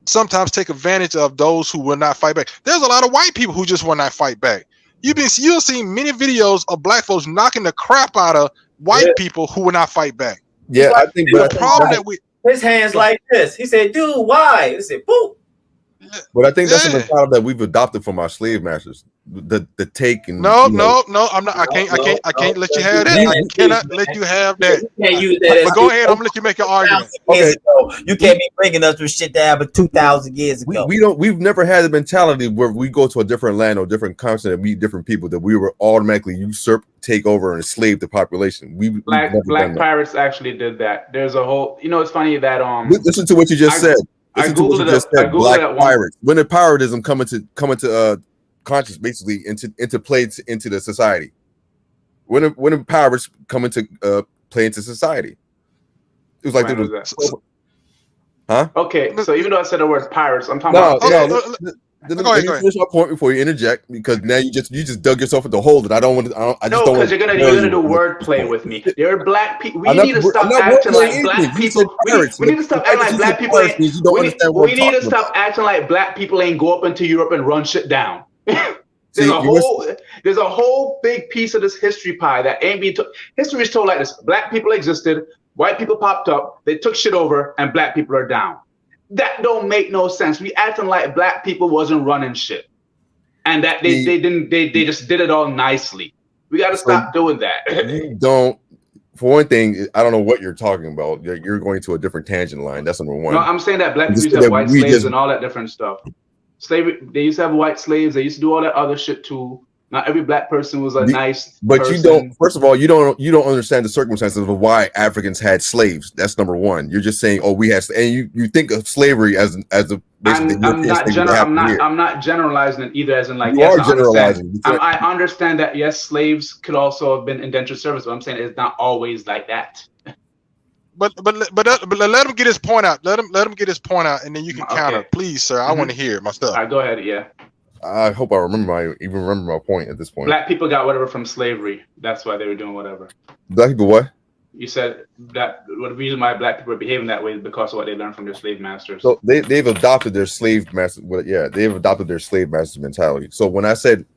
sometimes take advantage of those who will not fight back. There's a lot of white people who just will not fight back. You'll see many videos of black folks knocking the crap out of white people who will not fight back. Yeah, I think the problem that his hands like this. He said, "Dude, why?" He said, "Boop." But I think that's a mentality that we've adopted from our slave masters. The take and no, I'm not. I can't let you have that. I cannot let you have that. You can't use that. But go ahead. I'm gonna let you make your argument. Okay. You can't be bringing us to shit that happened 2,000 years ago. We've never had the mentality where we go to a different land or different continent and meet different people that we were automatically usurp, take over, and enslave the population. Black pirates actually did that. There's a whole. It's funny that Listen to what you just said. I googled it. Black pirates. When did piratism come into conscious, basically into play into the society? When did pirates come into play into society? It was like Okay, so even though I said the word pirates, I'm talking about. Let me finish my point before you interject, because now you just dug yourself into the hole that I don't want to. Because you're gonna do wordplay with me. There are black people. We need to stop acting like black people. We need to stop acting like black people. We need to stop acting like black people ain't go up into Europe and run shit down. There's a whole big piece of this history pie that ain't being told. History is told like this: black people existed, white people popped up, they took shit over, and black people are down. That don't make no sense. We acting like black people wasn't running shit, and that they just did it all nicely. We got to stop doing that. You don't. For one thing, I don't know what you're talking about. You're going to a different tangent line. That's number one. No, I'm saying that black people used to have white slaves and all that different stuff. Slavery. They used to have white slaves. They used to do all that other shit too. Not every black person was a nice person. You don't. First of all, you don't understand the circumstances of why Africans had slaves. That's number one. You're just saying, "Oh, we had," and you think of slavery as a. I'm not generalizing it either, as in like. You are generalizing. I understand that yes, slaves could also have been indentured servants, but I'm saying it's not always like that. But let him get his point out. Let him get his point out, and then you can counter, please, sir. I want to hear it myself. All right, go ahead. Yeah. I hope I remember my point at this point. Black people got whatever from slavery. That's why they were doing whatever. Black people what? You said that the reason why black people are behaving that way is because of what they learned from their slave masters. So they've adopted their slave master. They've adopted their slave master mentality. So when I said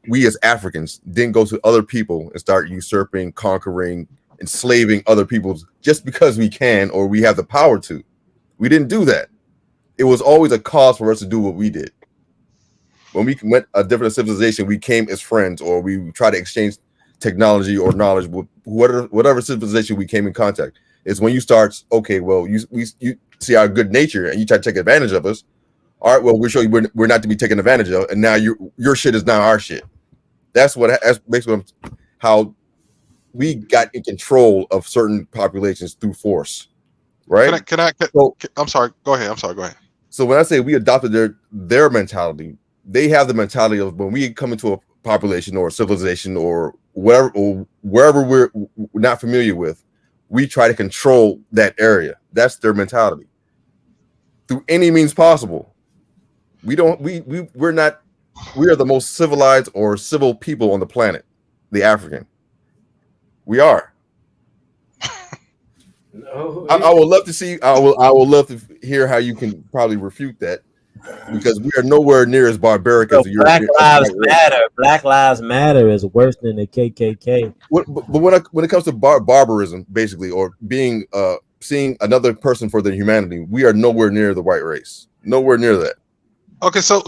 we as Africans didn't go to other people and start usurping, conquering, enslaving other people just because we can or we have the power to, we didn't do that. It was always a cause for us to do what we did. When we went a different civilization, we came as friends, or we try to exchange technology or knowledge with whatever civilization we came in contact. It's when you start, okay, well, you see our good nature and you try to take advantage of us. All right, well, we'll show you we're not to be taken advantage of, and now your shit is now our shit. That's basically how we got in control of certain populations through force, right? I'm sorry. Go ahead. So when I say we adopted their mentality, they have the mentality of when we come into a population or civilization or whatever, or wherever we're not familiar with, we try to control that area. That's their mentality through any means possible. We are the most civilized or civil people on the planet, the African. We are. No, I would love to see. I will love to hear how you can probably refute that, because we are nowhere near as barbaric as the Black European. Lives Matter. Black Lives Matter is worse than the KKK. But when it comes to barbarism, basically, or being seeing another person for their humanity, we are nowhere near the white race. Nowhere near that. Okay, so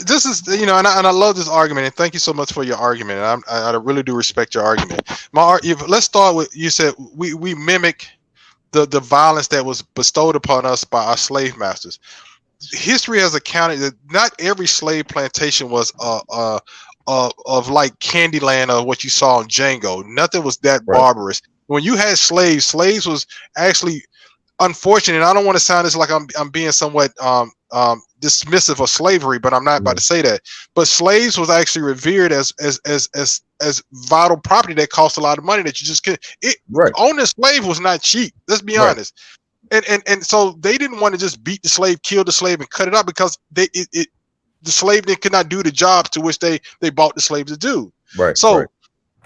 this is, you know, and I love this argument, and thank you so much for your argument. And I really do respect your argument. Let's start with, you said we mimic the violence that was bestowed upon us by our slave masters. History has accounted that not every slave plantation was of like Candyland or what you saw in Django. Nothing was that barbarous. When you had slaves was actually unfortunate. And I don't want to sound as like I'm being somewhat dismissive of slavery, but I'm not about to say that. But slaves was actually revered as vital property that cost a lot of money that you just couldn't. Owning a slave was not cheap. Let's be honest. And so they didn't want to just beat the slave, kill the slave, and cut it up, because the slave then could not do the jobs to which they bought the slave to do.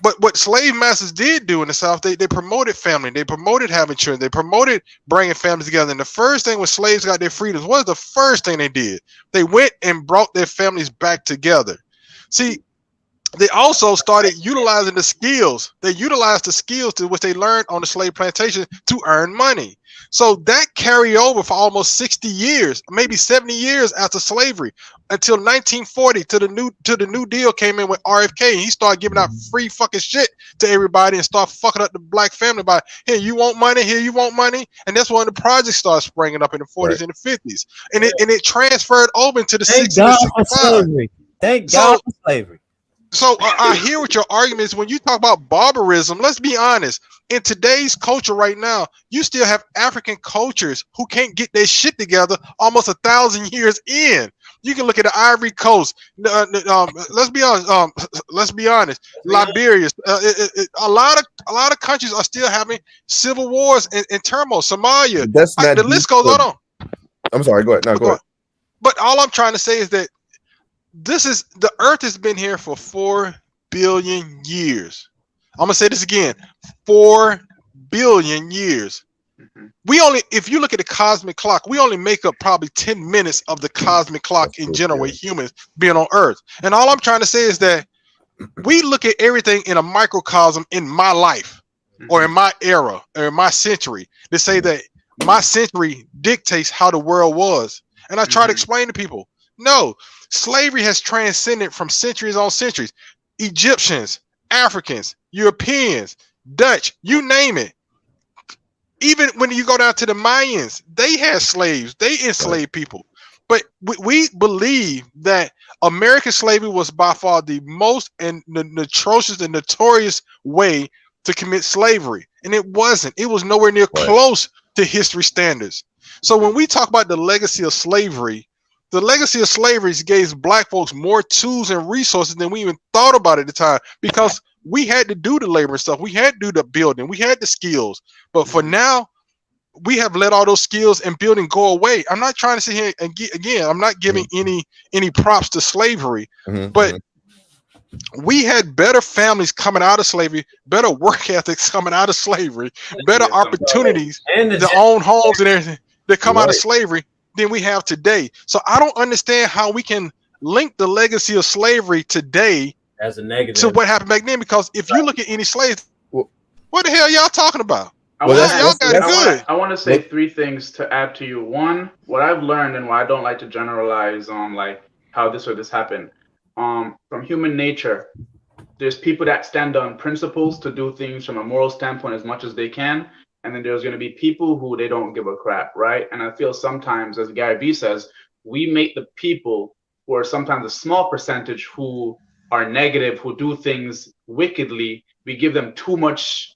But what slave masters did do in the South, they promoted family, they promoted having children, they promoted bringing families together. And the first thing when slaves got their freedoms, what was the first thing they did? They went and brought their families back together. See, they also started utilizing the skills. They utilized the skills to which they learned on the slave plantation to earn money. So that carried over for almost 60 years, maybe 70 years after slavery, until 1940, to the New Deal came in with RFK, and he started giving out free fucking shit to everybody and start fucking up the black family by, here you want money, here you want money, and that's when the projects started springing up in the 40s and the 50s, and it transferred over into the 60s and 65. Thank God for slavery. So I hear what your argument is. When you talk about barbarism, let's be honest. In today's culture right now, you still have African cultures who can't get their shit together almost 1,000 years in. You can look at the Ivory Coast. Let's be honest. Liberia. A lot of countries are still having civil wars and turmoil. Somalia. The list goes on. I'm sorry. Go ahead. No, go ahead. But all I'm trying to say is that the Earth has been here for 4 billion years. I'm gonna say this again: 4 billion years. If you look at the cosmic clock, we only make up probably 10 minutes of the cosmic clock in general with humans being on Earth. And all I'm trying to say is that we look at everything in a microcosm in my life, or in my era, or in my century, to say that my century dictates how the world was. And I try to explain to people, no, slavery has transcended from centuries on centuries. Egyptians, Africans, Europeans, Dutch, you name it. Even when you go down to the Mayans, they had slaves. They enslaved people. But we believe that American slavery was by far the most and the atrocious and notorious way to commit slavery. And it wasn't. It was nowhere near close to history standards. So when we talk about the legacy of slavery gave black folks more tools and resources than we even thought about at the time, because we had to do the labor and stuff. We had to do the building. We had the skills. But for now, we have let all those skills and building go away. I'm not trying to sit here and again, I'm not giving any props to slavery, but we had better families coming out of slavery, better work ethics coming out of slavery, better opportunities to own homes and everything that come out of slavery than we have today. So I don't understand how we can link the legacy of slavery today as a negative to what happened back then, because if you look at any slaves, what the hell y'all talking about? I want to say 3 things to add to you. One, what I've learned, and why I don't like to generalize like how this or this happened. From human nature, there's people that stand on principles to do things from a moral standpoint as much as they can. And then there's going to be people who they don't give a crap, right? And I feel sometimes, as Gary Vee says, we make the people who are sometimes a small percentage who are negative, who do things wickedly, we give them too much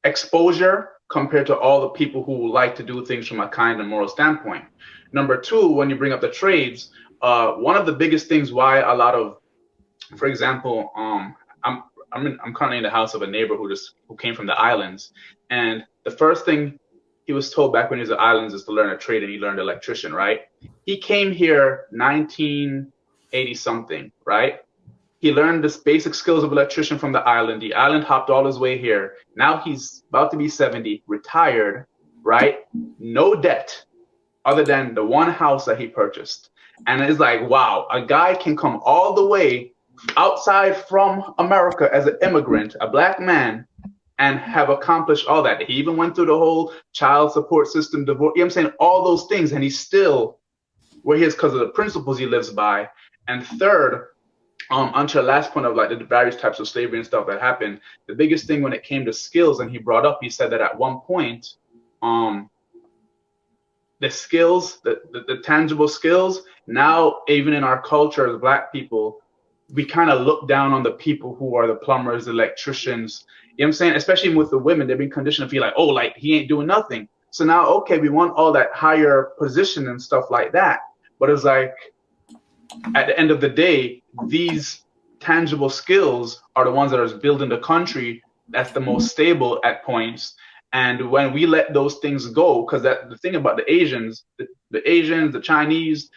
exposure compared to all the people who like to do things from a kind and moral standpoint. Number 2, when you bring up the trades, one of the biggest things why a lot of for example, I'm currently in the house of a neighbor who came from the islands, and the first thing he was told back when he was at the islands is to learn a trade, and he learned electrician, right? He came here 1980 something, right? He learned the basic skills of electrician from the island. The island hopped all his way here. Now he's about to be 70, retired, right? No debt other than the one house that he purchased. And it's like, wow, a guy can come all the way outside from America as an immigrant, a black man, and have accomplished all that. He even went through the whole child support system, divorce, you know what I'm saying? All those things, and he's still where he is because of the principles he lives by. And third, onto the last point of like the various types of slavery and stuff that happened, the biggest thing when it came to skills, and he brought up, he said that at one point, the skills, the tangible skills, now even in our culture as black people, we kind of look down on the people who are the plumbers, the electricians, you know what I'm saying? Especially with the women, they've been conditioned to feel like, oh, like he ain't doing nothing. So now, okay, we want all that higher position and stuff like that. But it's like, at the end of the day, these tangible skills are the ones that are building the country that's the most stable at points. And when we let those things go, because that the thing about the Asians, the Chinese,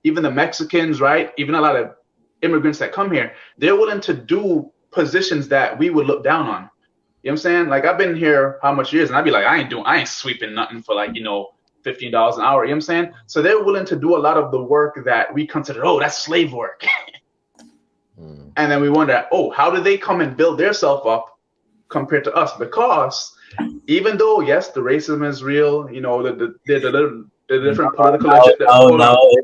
even the Mexicans, right? Even a lot of immigrants that come here, they're willing to do positions that we would look down on. You know what I'm saying? Like I've been here how much years, and I'd be like, I ain't sweeping nothing for like, $15 an hour. You know what I'm saying? So they're willing to do a lot of the work that we consider, oh, that's slave work. And then we wonder, oh, how do they come and build themselves up compared to us? Because even though, yes, the racism is real, the different political agenda.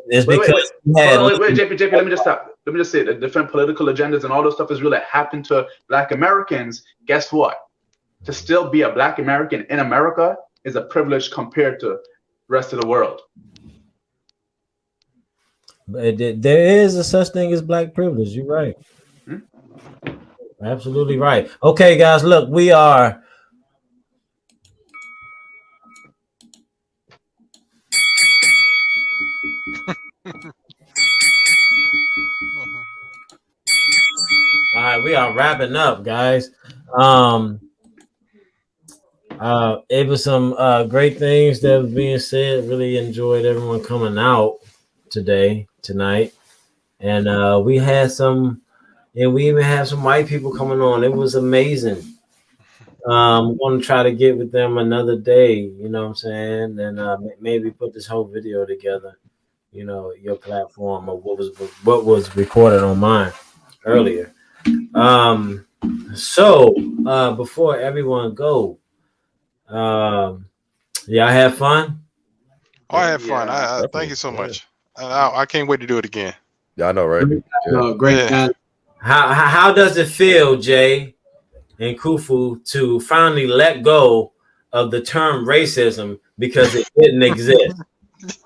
It's because wait, JP, let me just stop. Let me just say the different political agendas and all those stuff is real that happened to Black Americans. Guess what? To still be a Black American in America is a privilege compared to the rest of the world. There is a such thing as Black privilege. You're right. Absolutely right. Okay, guys, look, we are. All right, we are wrapping up, guys. It was some great things that was being said. Really enjoyed everyone coming out tonight, and we had some. And we even had some white people coming on. It was amazing. I'm going to try to get with them another day, you know what I'm saying? And maybe put this whole video together, your platform of what was recorded on mine earlier. So before everyone go, y'all have fun? Oh, I had fun. I thank you so much. I can't wait to do it again. Yeah, I know, right? Yeah. Great guy. How does it feel, Jay and Kufu, to finally let go of the term racism because it didn't exist?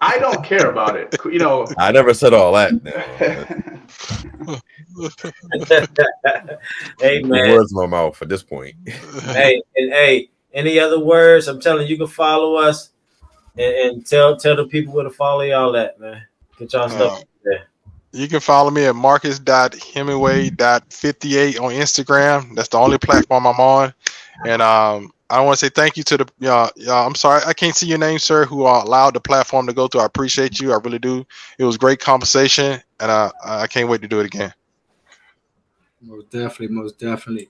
I don't care about it. I never said all that. Hey, man. Words in my mouth at this point. Hey, any other words? I'm telling you, can follow us and tell the people where to follow y'all at, man. Get y'all stuff there. You can follow me at marcus.hemingway.58 on Instagram. That's the only platform I'm on. And I want to say thank you to the I'm sorry, I can't see your name, sir, who allowed the platform to go through. I appreciate you. I really do. It was great conversation, and I can't wait to do it again. Most definitely.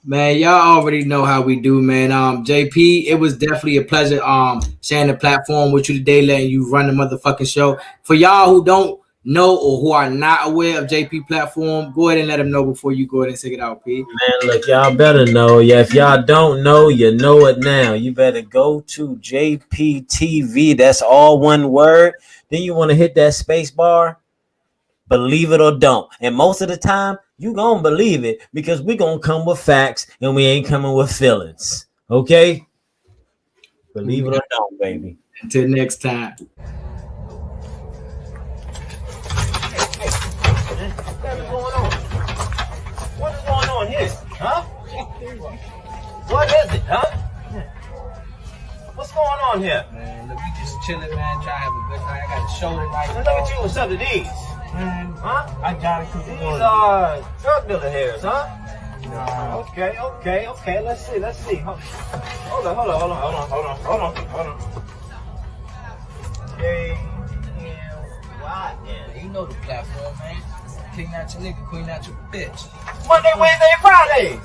Man, y'all already know how we do, man. JP, it was definitely a pleasure sharing the platform with you today, letting you run the motherfucking show. For y'all who don't know or who are not aware of JP platform, go ahead and let them know before you go ahead and take it out, P. Man, look, y'all better know. Yeah, if y'all don't know, you know it now. You better go to JP TV. That's all one word. Then you want to hit that space bar. Believe it or don't. And most of the time, you gonna believe it because we gonna come with facts and we ain't coming with feelings. Okay? Believe it or don't, baby. Until next time. What is going on here? Huh? What is it, huh? What's going on here? Man, look, we just chilling, man. Try to have a good night. I got a show tonight. Look at you with some of these. Man, Huh? I got it because These are drug dealer hairs, huh? Nah. Okay. Let's see. Hold on. J-M-Y-N. You know the platform, man. King not your nigga, queen not your bitch. Monday, Wednesday, Friday.